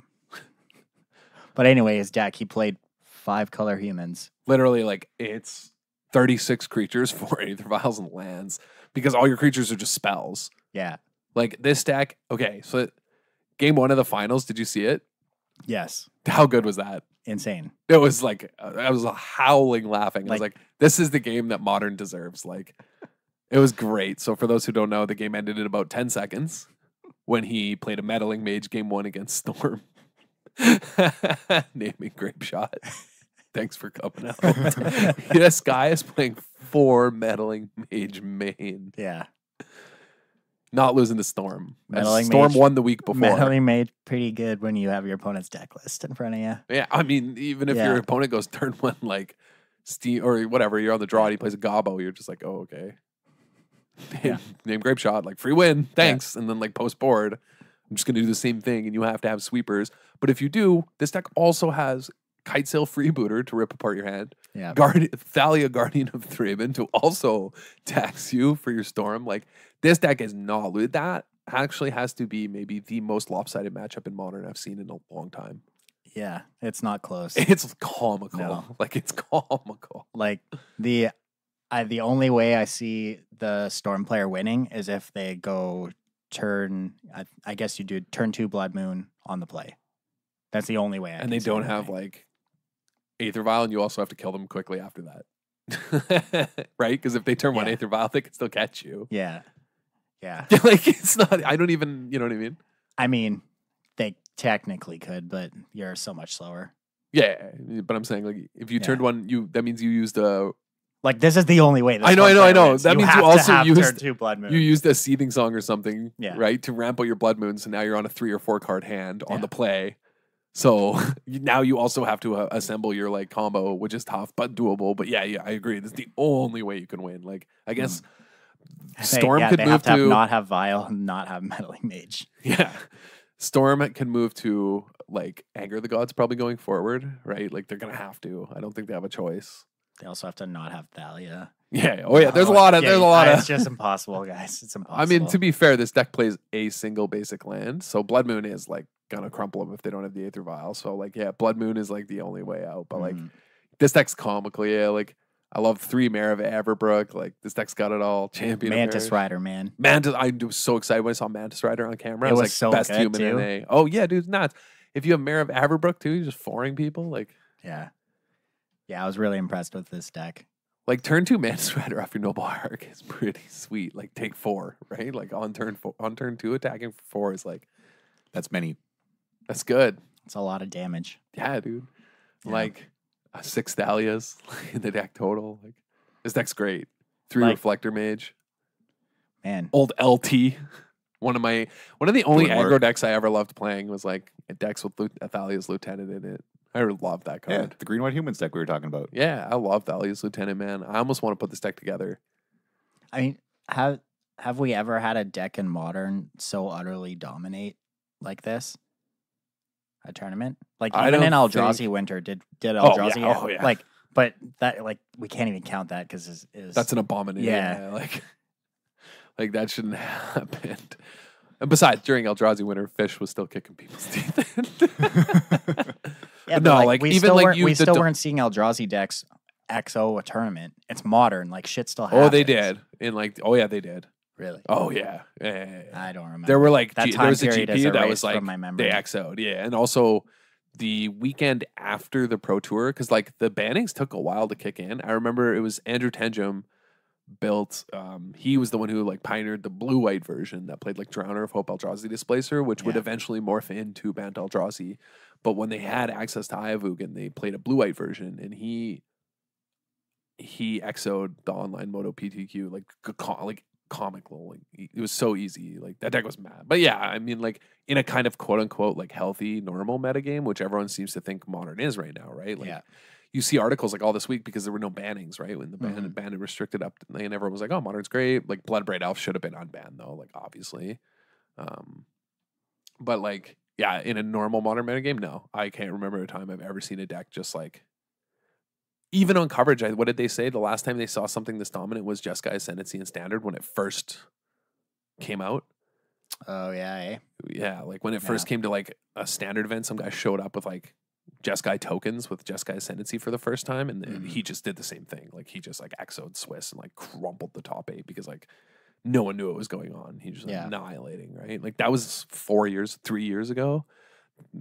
But anyways, Jack, he played 5-color humans. Literally, like, it's 36 creatures, 4 Aether Vials, and lands. Because all your creatures are just spells. Yeah. Like, this deck, okay, so game 1 of the finals, did you see it? Yes. How good was that? Insane. It was like, I was howling laughing. I was like, this is the game that Modern deserves. Like, it was great. So for those who don't know, the game ended in about 10 seconds when he played a meddling mage game 1 against Storm. Naming Grape Shot. Thanks for coming out. This guy is playing 4 meddling mage main. Yeah. Not losing to Storm. Meddling Storm mage, won the week before. Meddling mage pretty good when you have your opponent's deck list in front of you. Yeah, I mean, even if your opponent goes turn 1, like, Steve or whatever, you're on the draw and he plays a Gobbo, you're just like, oh, okay. Name Grape Shot, like, free win, thanks. And then, like, post board, I'm just going to do the same thing and you have to have sweepers. But if you do, this deck also has Kitesail Freebooter to rip apart your hand. Yeah. Thalia, Guardian of Thraben, to also tax you for your Storm. Like, this deck is not lose. That actually has to be maybe the most lopsided matchup in Modern I've seen in a long time. Yeah, it's not close. It's comical. No. Like, it's comical. Like, the only way I see the Storm player winning is if they go turn, I guess you do turn 2 Blood Moon on the play. That's the only way. And they don't have, like, Aether Vial, and you also have to kill them quickly after that. Right? Because if they turn 1 Aether Vial, they can still catch you. Yeah. Yeah. Like, it's not, I don't even, you know what I mean? I mean, they technically could, but you're so much slower. Yeah, but I'm saying, like, if you turned 1, that means you used a... Like, this is the only way. I know. Wins. That means you also used turn 2 Blood Moon. You used a Seething Song or something, right, to ramp out your Blood Moons, and now you're on a 3 or 4 card hand on the play. So now you also have to assemble your, like, combo, which is tough but doable. But yeah, I agree. That's the only way you can win. Like, I guess Storm could move to not have Vial and not have Meddling Mage. Yeah, Storm can move to, like, Anger the Gods probably going forward, right? Like, they're gonna have to. I don't think they have a choice. They also have to not have Thalia. Yeah. Oh yeah. There's a lot of. It's just impossible, guys. It's impossible. I mean, to be fair, this deck plays a single basic land, so Blood Moon is, like, gonna crumple them if they don't have the Aether Vial. So, like, yeah, Blood Moon is, like, the only way out. But like, this deck's comical. Yeah, like, I love 3 Mare of Averbrook. Like, this deck's got it all. Champion Mantis Rider, man. Mantis. I was so excited when I saw Mantis Rider on camera. It was was like, so best good human too. in A. Oh yeah, dude, it's nuts. If you have Mare of Averbrook too, you're just 4ing people. Like, yeah, I was really impressed with this deck. Like, turn 2 Mantis Rider off your Noble Hierarch is pretty sweet. Like, take 4, right? Like, on turn 2, attacking for 4 is like, that's many. That's good. It's a lot of damage. Yeah, dude. Yeah. Like, 6 Thalias in the deck total. Like, this deck's great. 3 Reflector Mage. Man. Old LT. One of the only aggro decks I ever loved playing was, like, decks with Thalia's Lieutenant in it. I love that card. Yeah, the green-white humans deck we were talking about. Yeah, I love Thalia's Lieutenant, man. I almost want to put this deck together. I mean, have we ever had a deck in Modern so utterly dominate like this? A tournament? Like, even in Eldrazi Winter, did Eldrazi Oh, yeah. like, but that, like, we can't even count that because that's an abomination. Yeah. Like that shouldn't have happened. And besides, during Eldrazi Winter, Fish was still kicking people's teeth in. Yeah, no, like we still weren't seeing Eldrazi decks XO a tournament. It's Modern, like, shit still happens. Oh, they did. They did. Really? Oh yeah. I don't remember. There were like that there was a period is GP that was erased like from my memory. they XO'd, yeah, and also the weekend after the Pro Tour, because like the bannings took a while to kick in. I remember it was Andrew Tenjum built. He was the one who like pioneered the blue-white version that played like Drowner of Hope Eldrazi Displacer, which would eventually morph into Bant Eldrazi. But when they had access to Ayavugan, they played a blue-white version, and he XO'd the online Moto PTQ like comical. Like it was so easy. Like that deck was mad. But yeah, I mean, like in a kind of quote unquote like healthy normal metagame, which everyone seems to think Modern is right now, right? Like you see articles like all this week because there were no bannings, right? When the ban had restricted up, and everyone was like, "Oh, Modern's great." Like Bloodbraid Elf should have been unbanned though, like obviously. But like yeah, in a normal Modern metagame, no, I can't remember a time I've ever seen a deck just like. Even on coverage, what did they say? The last time they saw something this dominant was Jeskai Ascendancy and Standard when it first came out. Oh, yeah, eh? Yeah, like when it first came to like a Standard event, some guy showed up with like Jeskai tokens with Jeskai Ascendancy for the first time, and he just did the same thing. Like he just like XO'd Swiss and like crumpled the top 8 because like no one knew what was going on. He just annihilating, right? Like that was 3 years ago,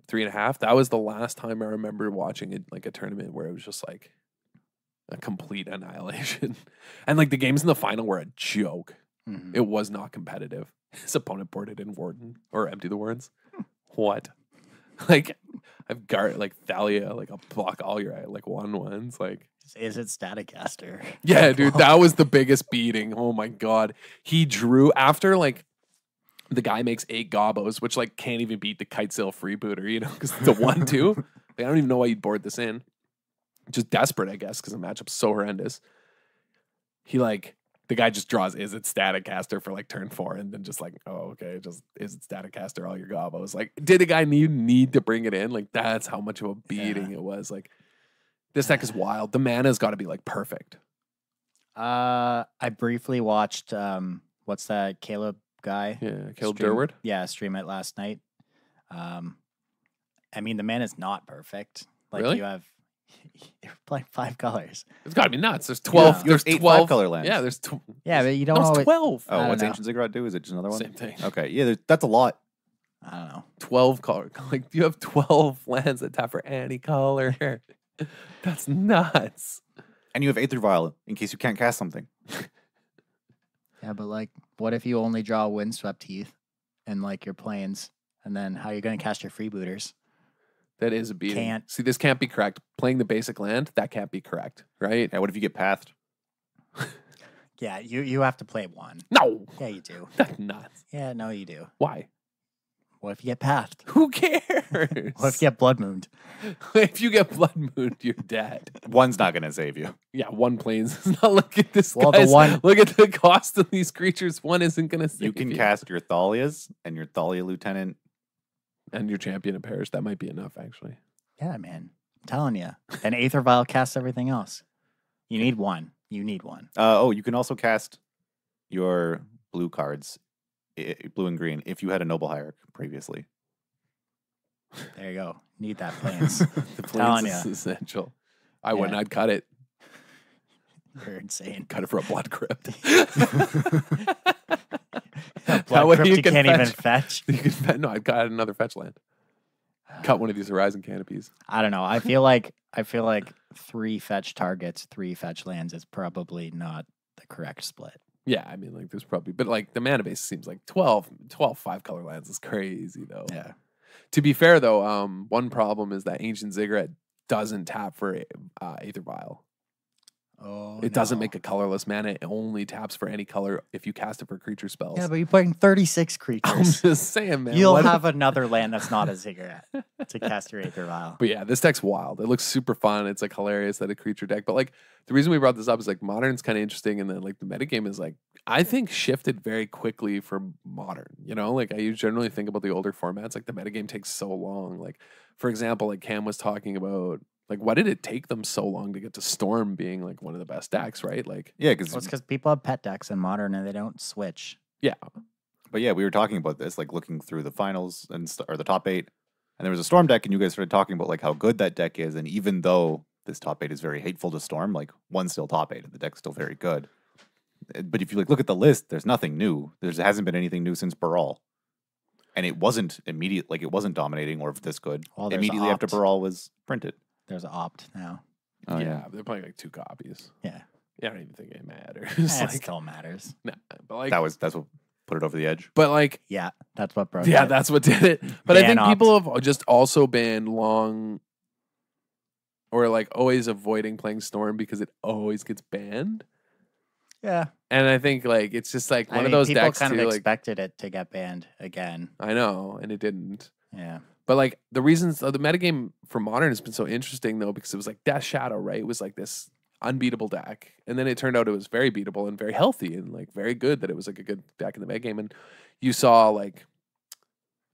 3.5. That was the last time I remember watching it like a tournament where it was just like a complete annihilation. And like the games in the final were a joke. It was not competitive. His opponent boarded in Warden or Empty the Wardens. What? Like I've got like Thalia, like I'll block all your like 1/1s. Like is it Staticaster? Yeah, dude, that was the biggest beating. Oh my god. He drew after like the guy makes 8 gobos, which like can't even beat the Kitesail Freebooter, you know, because it's a 1/2. Like, I don't even know why you'd board this in. Just desperate, I guess, because the matchup's so horrendous. He like the guy just draws is it Staticaster for like turn 4, and then just like, oh okay, just is it Staticaster all your gobos. Like, did the guy need to bring it in? Like that's how much of a beating it was. Like this deck is wild. The mana's got to be like perfect. I briefly watched what's that Caleb guy? Yeah, Caleb Durward. Yeah, stream it last night. I mean the mana's not perfect. Like really? You're playing 5 colors. It's got to be nuts. There's 12. Yeah. There's 8 12 5-color lands. Yeah, there's yeah, but you don't know. always... 12. Oh, what's Ancient Ziggurat do? Is it just another one? Same thing. Okay, yeah, that's a lot. I don't know. 12 color. Like you have 12 lands that tap for any color. That's nuts. And you have Aether Vial in case you can't cast something. Yeah, but like, what if you only draw Windswept Heath and like your planes, and then how are you going to cast your freebooters? That is a beating. See, this can't be correct. Playing the basic land, that can't be correct, right? Yeah, what if you get pathed? Yeah, you have to play 1. No. Yeah, you do. That's nuts. Yeah, no, you do. Why? What if you get pathed? Who cares? What if you get Blood Mooned? If you get Blood Mooned, you're dead. 1's not going to save you. Yeah, 1 planes. Not look at this. Well, guys. the 1. Look at the cost of these creatures. 1 isn't going to save you. You can cast your Thalias and your Thalia Lieutenant. And your Champion of Parish. That might be enough, actually. Yeah, man. I'm telling you. Then Aether Vial casts everything else. You need 1. You need 1. You can also cast your blue cards, blue and green, if you had a Noble Hierarch previously. There you go. Need that planes. The planes is essential. I wouldn't. I'd cut it. You're insane. Cut it for a Blood Crypt. That way you can't even fetch. You can fetch. No, I'd cut another fetch land. Cut one of these Horizon Canopies. I don't know. I feel like 3 fetch targets, 3 fetch lands is probably not the correct split. Yeah, I mean, like there's probably, but like the mana base seems like 12 5-color lands is crazy though. Yeah. To be fair though, one problem is that Ancient Ziggurat doesn't tap for Aether Vial. Oh, it doesn't make a colorless mana. It only taps for any color if you cast it for creature spells. Yeah, but you're playing 36 creatures. I'm just saying, man. You'll have another land that's not a Ziggurat to cast your Aether Vial. But yeah, this deck's wild. It looks super fun. It's like hilarious that a creature deck. But like the reason we brought this up is like Modern's kind of interesting, and then like the metagame is like I think shifted very quickly for Modern. You know, like I generally think about the older formats. Like the metagame takes so long. Like for example, like Cam was talking about. Like, why did it take them so long to get to Storm being like one of the best decks, right? Like, yeah, because it's because people have pet decks in Modern and they don't switch. Yeah, but yeah, we were talking about this, like looking through the finals or the top 8, and there was a Storm deck, and you guys started talking about like how good that deck is, and even though this top 8 is very hateful to Storm, like 1's still top 8, and the deck's still very good. But if you look at the list, there's nothing new. There hasn't been anything new since Baral. And it wasn't immediate, like it wasn't dominating or this good. Well, Immediately after Baral was printed. There's an opt now. Oh, yeah, they're playing like 2 copies. Yeah. I don't even think it matters. It still matters. Nah, but like that's what put it over the edge. But like, yeah, that's what broke. Yeah, it. that's what did it. But I think Ban people have just also been long or like always avoiding playing Storm because it always gets banned. Yeah. And I think like it's just like one of those people decks kind too, of like, expected it to get banned again. I know, and it didn't. Yeah. But like the reasons the metagame for Modern has been so interesting though, because it was like Death Shadow, right? It was like this unbeatable deck. And then it turned out it was very beatable and very healthy and like very good, that it was like a good deck in the metagame. And you saw like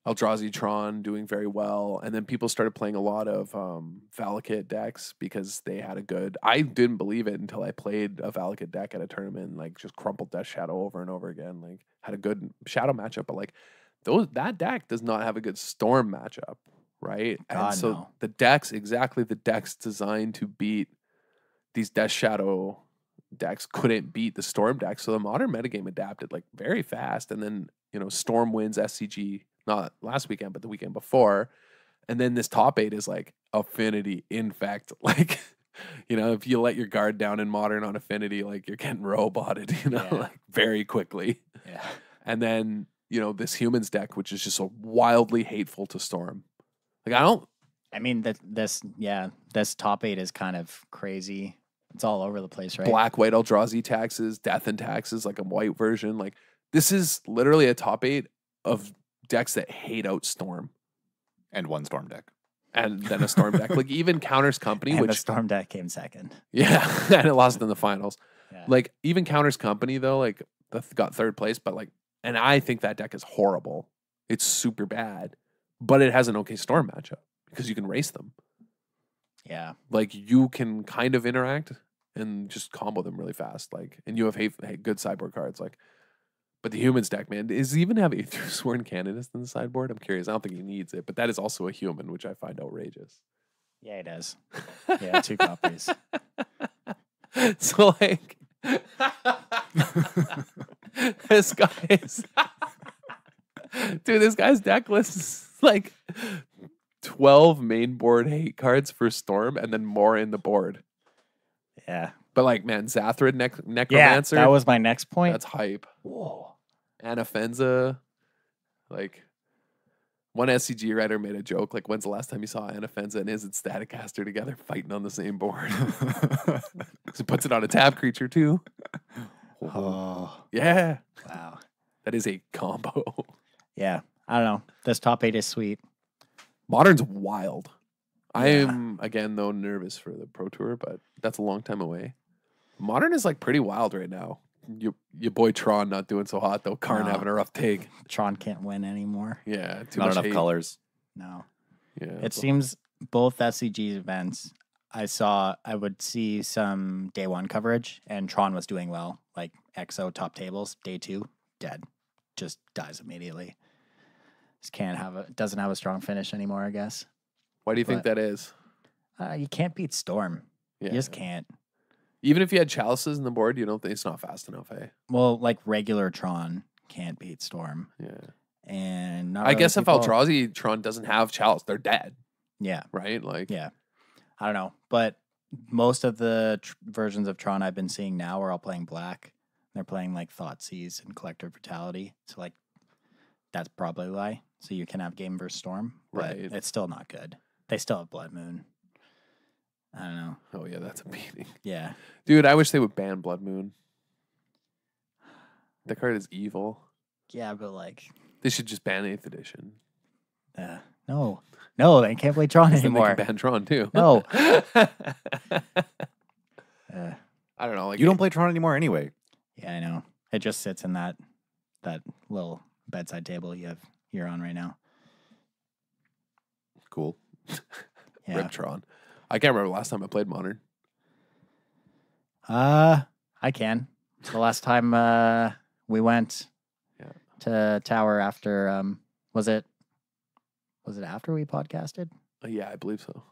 Eldrazi Tron doing very well, and then people started playing a lot of Valakut decks because they had a good. I didn't believe it until I played a Valakut deck at a tournament, and, like just crumpled Death Shadow over and over again. Like had a good Shadow matchup, but like that deck does not have a good Storm matchup, right? God, and so no. the decks designed to beat these Death Shadow decks couldn't beat the Storm deck. So the Modern metagame adapted like very fast, and then Storm wins SCG. Not last weekend, but the weekend before. And then this top 8 is like Affinity, Infect. Like, if you let your guard down in Modern on Affinity, like you're getting roboted, like very quickly. Yeah. And then, this Humans deck, which is just so wildly hateful to Storm. Like, this top 8 is kind of crazy. It's all over the place, right? Black, white, Eldrazi taxes, Death and taxes, like a white version. Like, this is literally a top 8 of decks that hate out Storm. And one Storm deck. And then a Storm deck. Like even Counters Company, and which the Storm deck came second. Yeah. And it lost in the finals. Yeah. Like even Counters Company though, like got 3rd place, but like, and I think that deck is horrible. It's super bad. But it has an okay Storm matchup because you can race them. Yeah. Like you can kind of interact and just combo them really fast. Like, and you have good sideboard cards. Like, but the Humans deck, man, does he even have a Sworn Canonist in the sideboard? I'm curious. I don't think he needs it, but that is also a human, which I find outrageous. Yeah, he does. Yeah, 2 copies. So, like, this guy's this guy's deck list is like 12 main board hate cards for Storm and then more in the board. Yeah. But like, man, Zathrid Necromancer. Yeah, that was my next point. That's hype. Whoa. Anafenza, like one SCG writer made a joke, like, when's the last time you saw Anafenza and his Staticaster together fighting on the same board? He puts it on a tab creature too. Oh. Yeah. Wow. That is a combo. Yeah. I don't know. This top 8 is sweet. Modern's wild. Yeah. I am, again, though, nervous for the Pro Tour, but that's a long time away. Modern is like pretty wild right now. Your boy Tron not doing so hot though. Karn having a rough take. Tron can't win anymore. Yeah, not enough colors. No. Yeah, it seems both SCG events I would see some day 1 coverage, and Tron was doing well. Like EXO top tables, day 2 dead, just dies immediately. Just doesn't have a strong finish anymore, I guess. Why do you think that is? You can't beat Storm. Yeah. You just can't. Even if you had chalices in the board, you don't think it's not fast enough, eh? Well, like regular Tron can't beat Storm. Yeah. And I guess if Eldrazi Tron doesn't have chalice, they're dead. Yeah. Right? Like, yeah. I don't know. But most of the versions of Tron I've been seeing now are all playing black. They're playing like Thoughtseize and Collector Brutality. So like that's probably why. So you can have Game versus Storm, but right. It's still not good. They still have Blood Moon. I don't know. Oh yeah, that's a beating. Yeah. Dude, I wish they would ban Blood Moon. The card is evil. Yeah, but like they should just ban 8th edition. No, they can't play Tron anymore. They can ban Tron too. No. I don't know. Like, you don't play Tron anymore anyway. Yeah, I know. It just sits in that little bedside table you're on right now. Cool. Yeah. Rip Tron. I can't remember the last time I played Modern. I can. The last time we went to Tower after was it after we podcasted? Yeah, I believe so.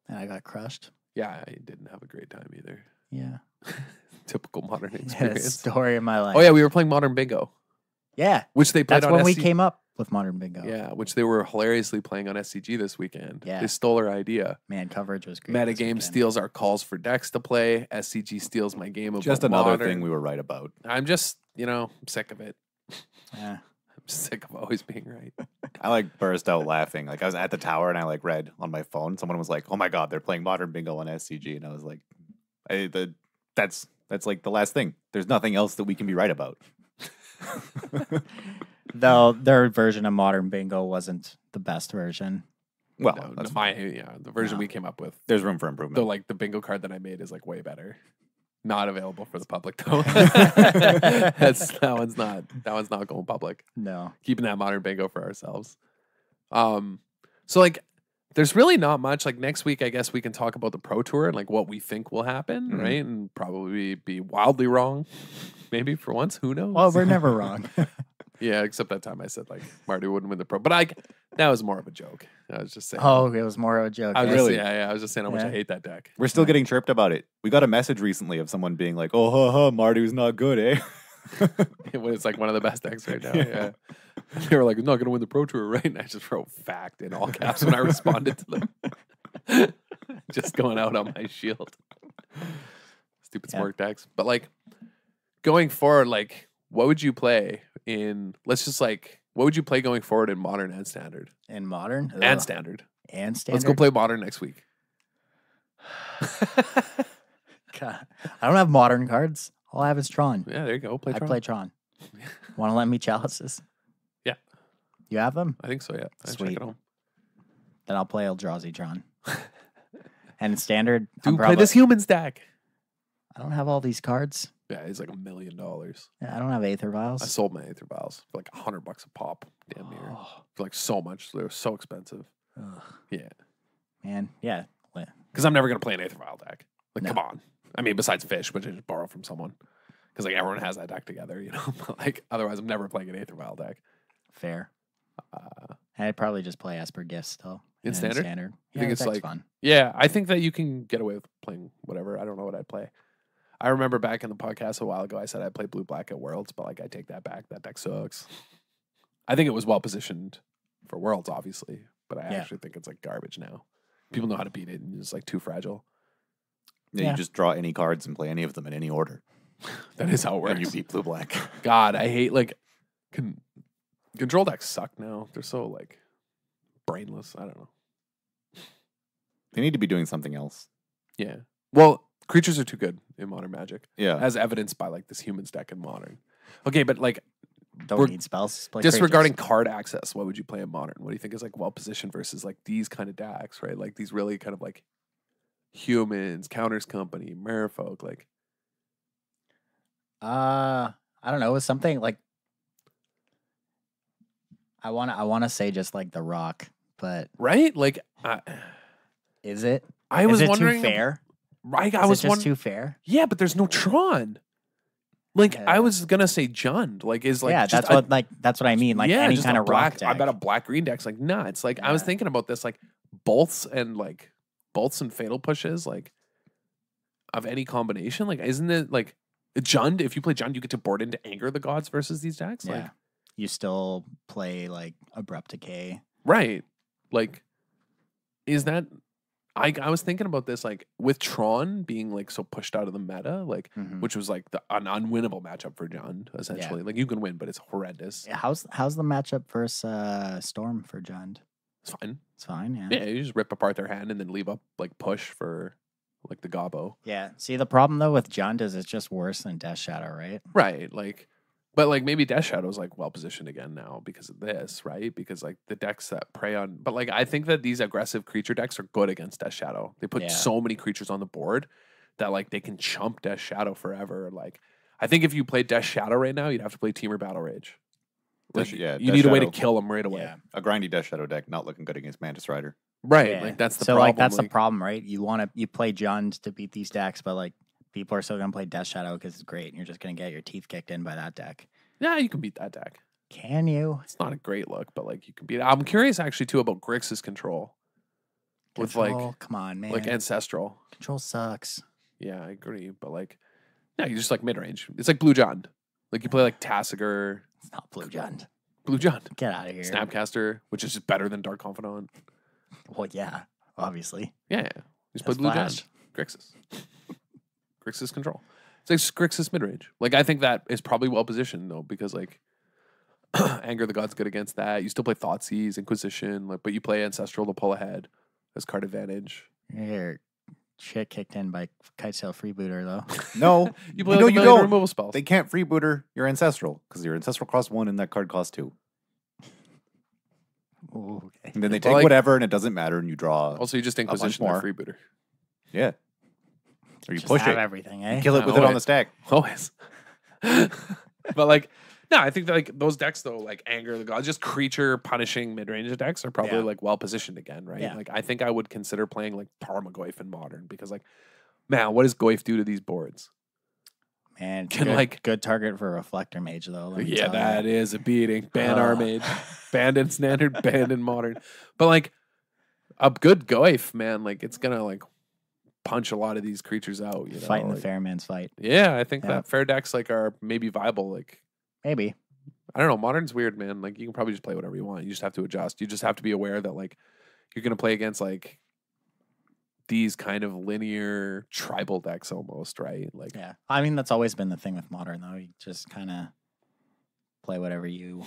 And I got crushed. Yeah, I didn't have a great time either. Yeah. Typical Modern Yeah, experience. story of my life. Oh yeah, we were playing Modern Bingo. Yeah. Which they played That's on when we SC came up with Modern Bingo. Yeah, which they were hilariously playing on SCG this weekend. Yeah. They stole our idea. Man, coverage was great. Metagame steals our calls for decks to play. SCG steals my game of Just another Modern. thing we were right about. I'm just, I'm sick of it. Yeah. I'm sick of always being right. I like burst out laughing. Like I was at the tower and I like read on my phone. Someone was like, "Oh my god, they're playing Modern Bingo on SCG," and I was like, "That's like the last thing. There's nothing else that we can be right about." Though their version of Modern Bingo wasn't the best version. Well, No, that's the version we came up with. There's room for improvement. Though, like the bingo card that I made is like way better. Not available for the public though. that one's not going public. No. Keeping that Modern Bingo for ourselves. So like there's really not much. Like next week, I guess we can talk about the Pro Tour and like what we think will happen, right? And probably be wildly wrong. Maybe for once, who knows? Well, we're never wrong. Yeah, except that time I said like Marty wouldn't win the Pro, but that was more of a joke. I was just saying. Oh, it was more of a joke. I was Really? I was just saying how much I hate that deck. We're still getting chirped about it. We got a message recently of someone being like, "Oh, Marty was not good, eh?" It's like one of the best decks right now. Yeah. They were like, "I'm not going to win the Pro Tour," right? And I just wrote "fact" in all caps when I responded to them. Just going out on my shield. Stupid smart decks. But like going forward, like what would you play in? What would you play going forward in Modern and Standard? In Modern? And Standard. And Standard? Let's go play Modern next week. God. I don't have Modern cards. All I have is Tron. Yeah, there you go. Play Tron. I play Tron. Want to lend me chalices? Yeah. You have them? I think so, yeah. I check Sweet. it home. Then I'll play Eldrazi Tron. And in Standard, Dude, play this human stack. I don't have all these cards. Yeah, it's like $1 million. Yeah, I don't have Aether Vials. I sold my Aether Vials for like $100 a pop. Damn near. For like so much. They were so expensive. Ugh. Yeah. Man, yeah. Because I'm never going to play an Aether Vial deck. Like, No. come on. I mean, besides Fish, which I just borrow from someone. Because like everyone has that deck together, But like otherwise, I'm never playing an Aether Vial deck. Fair. I'd probably just play Esper Gifts still. In Standard? Standard. I think Yeah, it's that's like fun. Yeah, I think that you can get away with playing whatever. I don't know what I'd play. I remember back in the podcast a while ago, I said I'd play Blue Black at Worlds, but like I take that back. That deck sucks. I think it was well positioned for Worlds, obviously, but I actually think it's like garbage now. People know how to beat it, and it's like too fragile. Yeah, you just draw any cards and play any of them in any order. That is how it works. And you beat blue black. God, I hate like control decks suck now. They're so like brainless. I don't know. They need to be doing something else. Yeah. Well, creatures are too good in Modern Magic. Yeah. As evidenced by like this humans deck in Modern. Okay, but like Don't need spells. Play disregarding creatures. card access, what would you play in Modern? What do you think is like well positioned versus like these kind of decks, right? Like these really kind of like humans, Counters Company, Merfolk, like I don't know. It's something like I wanna say just like the Rock, but right? Like is it? I was is it wondering too fair? Right, I was just too fair. Yeah, but there's no Tron. Like Yeah. I was gonna say Jund. Like is like yeah, just that's what I mean. Like any just kind a of black. rock deck. I bet a black green deck's like nuts. Like I was Yeah. thinking about this, like bolts and fatal pushes, like of any combination. Like isn't it like Jund? If you play Jund, you get to board into Anger the Gods versus these decks. Yeah. Like You still play like Abrupt Decay. right. Like is that I was thinking about this like with Tron being like so pushed out of the meta, like which was like an unwinnable matchup for Jund, essentially. Yeah. Like you can win, but it's horrendous. Yeah, how's the matchup versus Storm for Jund? It's fine. It's fine, yeah. Yeah, you just rip apart their hand and then leave up like push for like the Gobbo. Yeah. See, the problem though with Jund is it's just worse than Death Shadow, right? Right. Like but like maybe Death Shadow's like well positioned again now because of this, right? Because like the decks that prey on but like I think that these aggressive creature decks are good against Death Shadow. They put so many creatures on the board that like they can chump Death Shadow forever. Like I think if you played Death Shadow right now, you'd have to play Temur Battle Rage. Like, you Death need a way to Shadow. kill them right away. Yeah. A grindy Death Shadow deck not looking good against Mantis Rider. Right. Yeah. Like that's the so problem. like that's the problem, right? You play Jund to beat these decks, but like people are still gonna play Death Shadow because it's great, and you're just gonna get your teeth kicked in by that deck. Yeah, you can beat that deck. Can you? It's not a great look, but like you can beat it. I'm curious actually too about Grixis control. With Control, come on, man. like ancestral. Control sucks. Yeah, I agree. But like, yeah, you just like mid range. It's like Blue John. Like you play like Tasigur. It's not Blue John. Blue John. Get out of here. Snapcaster, which is just better than Dark Confidant. Well, yeah, obviously. Yeah. You just play Blue John. Grixis. Grixis control. It's like Grixis mid range. Like I think that is probably well positioned though, because like Anger of the Gods good against that. You still play Thoughtseize, Inquisition, like, but you play Ancestral to pull ahead as card advantage. Your shit kicked in by Kitesail Freebooter though. No, you play no, like you don't. removal spells. They can't freebooter your Ancestral because your Ancestral costs 1 and that card costs 2. Ooh, okay. And then they take like, whatever and it doesn't matter and you draw. Also, you just Inquisition more. more freebooter. Yeah. Or you Just push have it. everything, eh? You kill it with it on the stack. Always. But like, no, I think that like those decks though, like Anger of the Gods, just creature punishing mid range decks are probably like well positioned again, right? Yeah. Like I think I would consider playing like Tarmogoyf in Modern because like, man, what does Goyf do to these boards? Man, Can, good, like- good target for Reflector Mage though. let me Yeah, tell that you. is a beating. Ban our mage, banned in Standard, banned in Modern. But like a good Goyf, man, like it's gonna like punch a lot of these creatures out. You know, Fighting like, the fair man's fight. Yeah, I think Yeah. that fair decks like are maybe viable. Like Maybe. I don't know, Modern's weird, man. Like you can probably just play whatever you want. You just have to adjust. You just have to be aware that like you're gonna play against like these kind of linear tribal decks almost, right? Like Yeah. I mean, that's always been the thing with Modern though. You just kind of play whatever you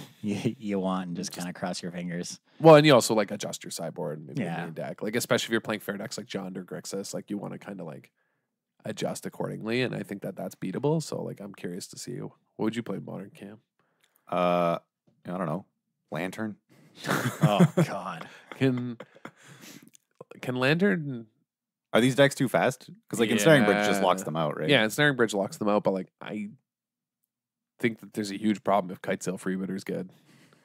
want and just kind of cross your fingers. well, and you also like adjust your sideboard, maybe Yeah. your main deck. Like especially if you're playing fair decks like Jund or Grixis, like you want to kind of like adjust accordingly. And I think that that's beatable. So like I'm curious to see what would you play in Modern, Cam? I don't know. Lantern. Oh God. Can Lantern? Are these decks too fast? Because like Ensnaring Bridge just locks Yeah. them out, right? Yeah, Ensnaring Bridge locks them out, but like I think that there's a huge problem if Kitesail Freebooter is good.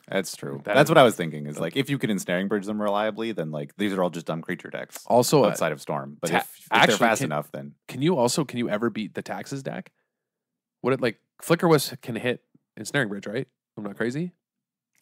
That's true. That- That's what I was thinking. Is like if you can Ensnaring Bridge them reliably, then like these are all just dumb creature decks Also, outside of Storm. But if actually, they're fast can- enough, then can you ever beat the Taxes deck? Would it like Flicker Wisp can hit Ensnaring Bridge, right? I'm not crazy.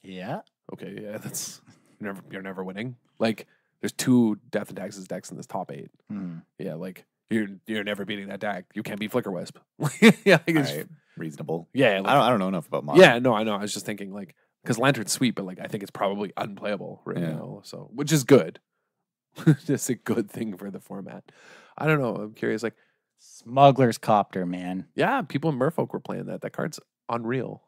Yeah. Okay, yeah, that's you're never winning. Like there's 2 Death and Taxes decks in this top 8. Hmm. Yeah, like you're never beating that deck. You can't beat Flicker Wisp. Yeah, like, it's, alright, reasonable. yeah. Like, I don't know enough about Modern. yeah, no, I know. I was just thinking like because Lantern's sweet, but like I think it's probably unplayable right Yeah. now. So which is good. Just a good thing for the format. I don't know. I'm curious. Like, Smuggler's Copter, man. yeah, people in Merfolk were playing that. That card's unreal.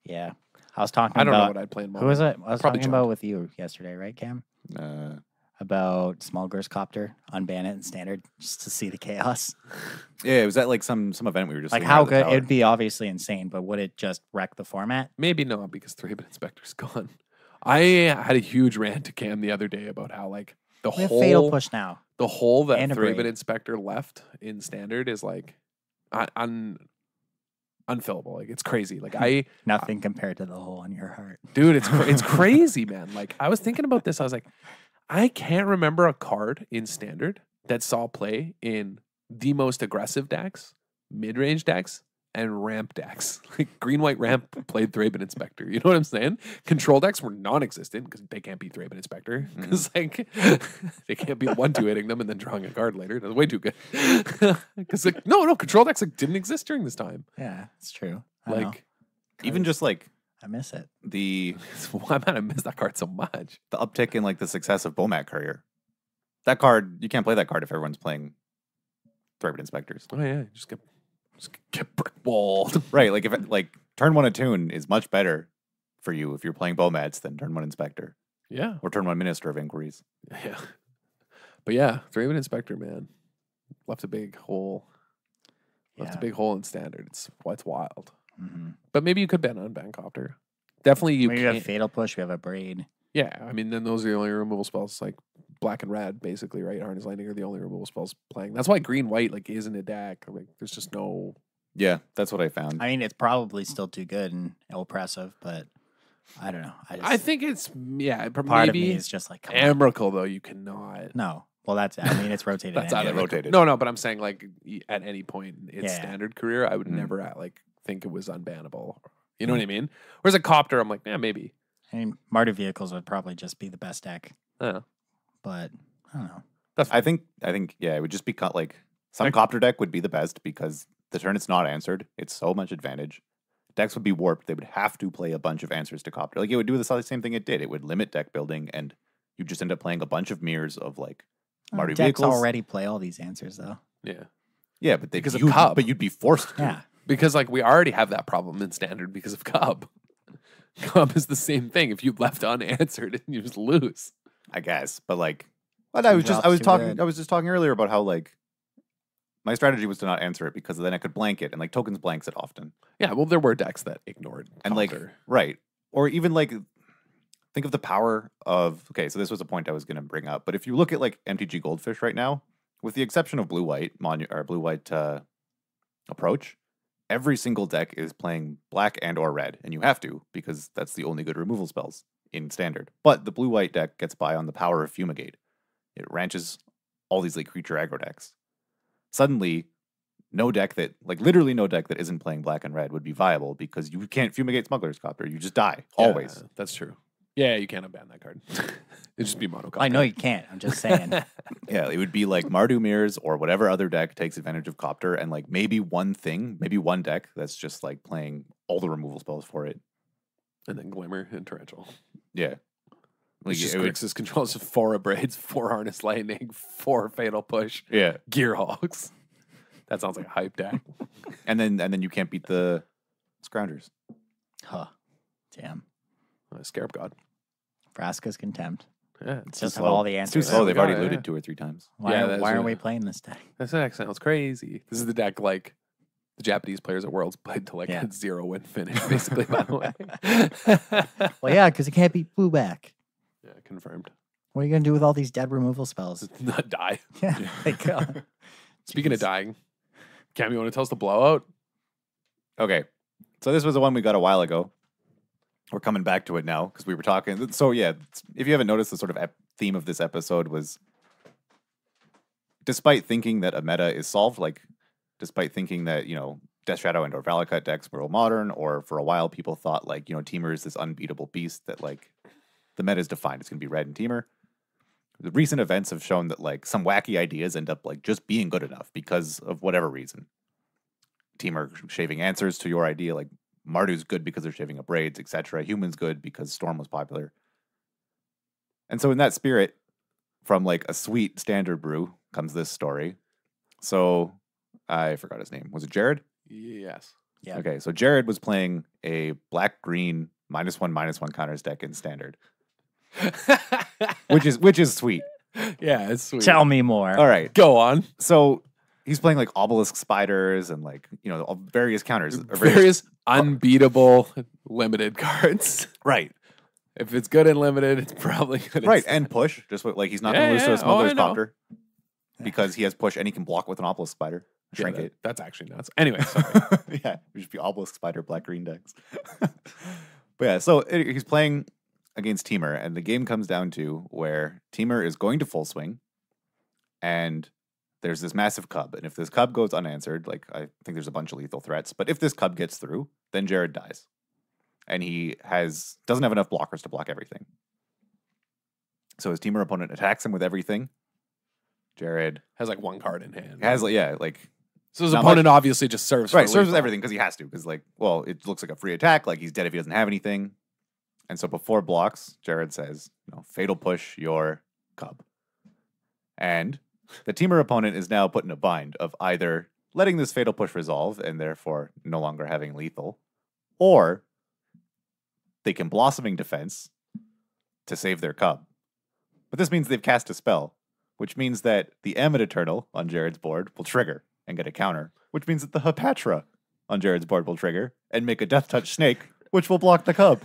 Yeah. I was talking I don't know about what I'd play in who was Modern. it? I was Probably talking about Jund. with you yesterday, right, Cam? Uh, About Smuggler's Copter, unban it in Standard just to see the chaos. yeah, it was at like some event we were just Like sitting how around the good tower. it'd be, obviously insane, but would it just wreck the format? Maybe not because 3-bit Inspector's gone. I had a huge rant to Cam the other day about how like the We have Fatal whole Push now. the hole that and a 3-bit braid. Inspector left in Standard is like unfillable. Like it's crazy. Like Nothing compared to the hole in your heart. dude, it's crazy, man. Like I was thinking about this. I was like, I can't remember a card in Standard that saw play in the most aggressive decks, mid-range decks, and ramp decks. Like green white ramp played Thraben Inspector. You know what I'm saying? Control decks were non-existent because they can't beat Thraben Inspector. Because like they can't beat 1-2 hitting them and then drawing a card later. That's way too good. Because like no, control decks like didn't exist during this time. Yeah, it's true. I know. Like even just like I miss it. the why man, I miss that card so much. uptick in like the success of Bomat Courier. That card, you can't play that card if everyone's playing Thraben Inspectors. Oh yeah, just get brick walled. Right, like if it, like turn 1 Attune is much better for you if you're playing Bomats than turn 1 Inspector Yeah. or turn 1 Minister of Inquiries. Yeah. But yeah, Thraben Inspector, man. Left a big hole. Left a Yeah. big hole in Standard. It's wild. Mm-hmm. But maybe you could ban Unban Copter. Definitely you We can't. have Fatal Push. We have a Braid. Yeah, I mean, then those are the only removal spells, like black and red, basically, right? Harness Lightning are the only removal spells playing. That's why green white like isn't a deck. Like, there's just no. Yeah, that's what I found. I mean, it's probably still too good and oppressive, but I don't know. I think it's part maybe of me is just like, come on. Emrakul though. You cannot. No. Well, that's. I mean, it's rotated. That's anyway. out of the rotated. No, but I'm saying like at any point in its Yeah. Standard career, I would Mhm. never like think it was unbannable. You know what I mean? Whereas a Copter, I'm like, yeah, maybe. I mean, Martyr Vehicles would probably just be the best deck, Yeah. but I don't know. I think yeah, it would just be like Some Copter deck would be the best because the turn it's not answered, it's so much advantage. Decks would be warped. They would have to play a bunch of answers to Copter. Like, it would do the same thing it did. It would limit deck building, and you just end up playing a bunch of mirrors of, like, Mardu Decks vehicles. already play all these answers, though. Yeah. Yeah, but because of Cub. But you'd be forced to. Yeah. Because, like, we already have that problem in Standard because of Cub. Cub is the same thing. If you left unanswered, you just lose. I guess, but like, but I was just talking earlier about how, like, my strategy was to not answer it because then I could blank it, and like tokens blanks it often. Yeah, well, there were decks that ignored and Copter. Like, right, or even like, think of the power of. Okay, so this was a point I was going to bring up, but if you look at like MTG Goldfish right now, with the exception of blue-white approach, every single deck is playing black and or red, and you have to because that's the only good removal spells in Standard. But the blue-white deck gets by on the power of Fumigate. It ranches all these like creature aggro decks. Suddenly, literally no deck that isn't playing black and red would be viable because you can't Fumigate Smuggler's Copter. You just die, always. That's true. Yeah, you can't unban that card. It'd just be mono Copter. I know you can't. I'm just saying. Yeah, it would be like Mardu Mirrors or whatever other deck takes advantage of Copter, and like maybe one deck that's just like playing all the removal spells for it. And then Glimmer and Torrential. Yeah. Like, just Grixis controls 4 Abrades, 4 Harness Lightning, 4 Fatal Push, yeah, Gearhulks. That sounds like a hype deck. and then you can't beat the Scroungers. Huh. Damn. Scarab God. Vraska's Contempt. Yeah, it's just have all the answers. It's too slow. They've already looted 2 or 3 times. Why aren't we playing this deck? This deck sounds crazy. This is the deck like the Japanese players at Worlds played to like a 0-win finish, basically, by the way. Well, yeah, because it can't beat blue back. Yeah, confirmed. What are you going to do with all these dead removal spells? Not die. Yeah. Like, speaking of dying, Cam, you want to tell us the blowout? Okay. So this was the one we got a while ago. We're coming back to it now because we were talking. So yeah, if you haven't noticed, the sort of theme of this episode was, despite thinking that a meta is solved, like despite thinking that, you know, Death Shadow and or Valakut decks were modern, or for a while people thought like, you know, Temur is this unbeatable beast that like the meta is defined. It's going to be red and Temur. The recent events have shown that like some wacky ideas end up like just being good enough because of whatever reason. Temur shaving answers to your idea, like Mardu's good because they're shaving up raids, etc. Human's good because Storm was popular. And so in that spirit, from like a sweet Standard brew comes this story. So I forgot his name. Was it Jared? Yes. Yeah. Okay, so Jared was playing a black-green -1/-1 counters deck in Standard. which is sweet. Yeah, it's sweet. Tell me more. All right. Go on. So he's playing like obelisk spiders and like, you know, various counters. Various unbeatable limited cards. Right. If it's good and limited, it's probably good. Right, and push. Just like he's not going to lose to a smuggler's copter because he has push and he can block with an obelisk spider. Shrink it. That's actually nuts. Anyway, sorry. Yeah, it would just be obelisk spider, black-green decks. But yeah, so he's playing against Temur, and the game comes down to where Temur is going to full swing, and there's this massive cub, and if this cub goes unanswered, like I think there's a bunch of lethal threats, but if this cub gets through, then Jared dies, and he doesn't have enough blockers to block everything. So his Temur opponent attacks him with everything. Jared has like one card in hand. So his opponent obviously just serves serves with everything because he has to, because like, well, it looks like a free attack, like he's dead if he doesn't have anything. And so before blocks, Jared says, fatal push your cub. And the Temur opponent is now put in a bind of either letting this fatal push resolve and therefore no longer having lethal, or they can Blossoming Defense to save their cub. But this means they've cast a spell, which means that the Ammon Eternal on Jared's board will trigger and get a counter, which means that the Hepatra on Jared's board will trigger and make a Death Touch Snake, which will block the cub.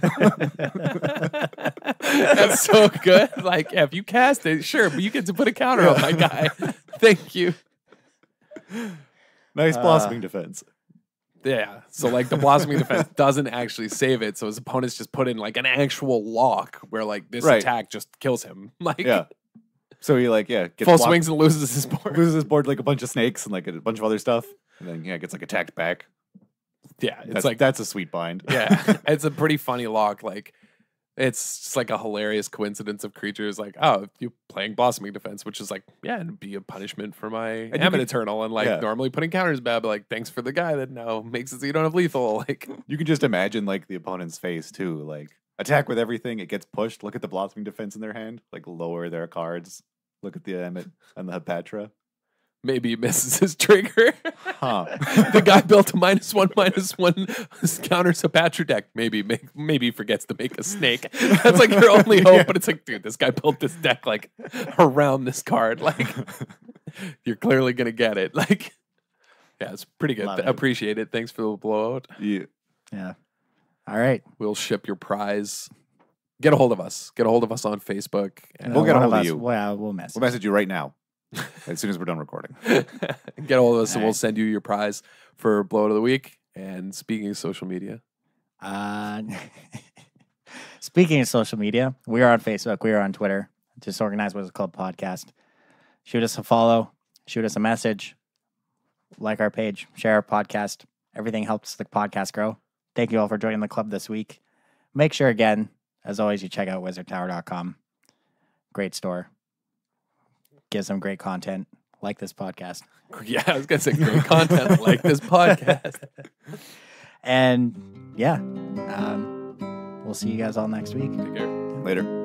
That's so good. Like, if you cast it, sure, but you get to put a counter on my guy. Thank you. Nice Blossoming Defense. Yeah. So, like, the Blossoming Defense doesn't actually save it. So his opponents just put in, like, an actual lock where, like, this attack just kills him. Like, yeah. So he, like, gets full swings and loses his board. Loses his board like a bunch of snakes and, like, a bunch of other stuff. And then, gets, like, attacked back. Yeah. That's a sweet bind. Yeah. It's a pretty funny lock. Like, It's just like a hilarious coincidence of creatures like, oh, you playing Blossoming Defense, which is like, yeah, it'd be a punishment for my Ammon Eternal. And like normally putting counters bad, but like thanks for the guy that now makes it so you don't have lethal. Like you can just imagine like the opponent's face too. Like attack with everything, it gets pushed. Look at the Blossoming Defense in their hand. Like lower their cards. Look at the Emmet and the Hepatra. Maybe he misses his trigger. Huh. The guy built a -1/-1 counter Hepatra deck. Maybe he forgets to make a snake. That's like your only hope. But it's like, dude, this guy built this deck like around this card. Like you're clearly gonna get it. Like, yeah, it's pretty good. Appreciate it. Thanks for the blowout. Yeah. All right. We'll ship your prize. Get a hold of us. Get a hold of us on Facebook. And we'll get a hold of you. Well, we'll message you right now. As soon as we're done recording. Get a hold of us and we'll send you your prize for Blowout of the Week. And speaking of social media. Speaking of social media, we are on Facebook. We are on Twitter. Disorganized Wizards Club Podcast. Shoot us a follow. Shoot us a message. Like our page. Share our podcast. Everything helps the podcast grow. Thank you all for joining the club this week. Make sure, again, as always, you check out wizardtower.com. Great store. Give some great content like this podcast. Yeah, I was going to say great content like this podcast. And yeah, we'll see you guys all next week. Take care. Later.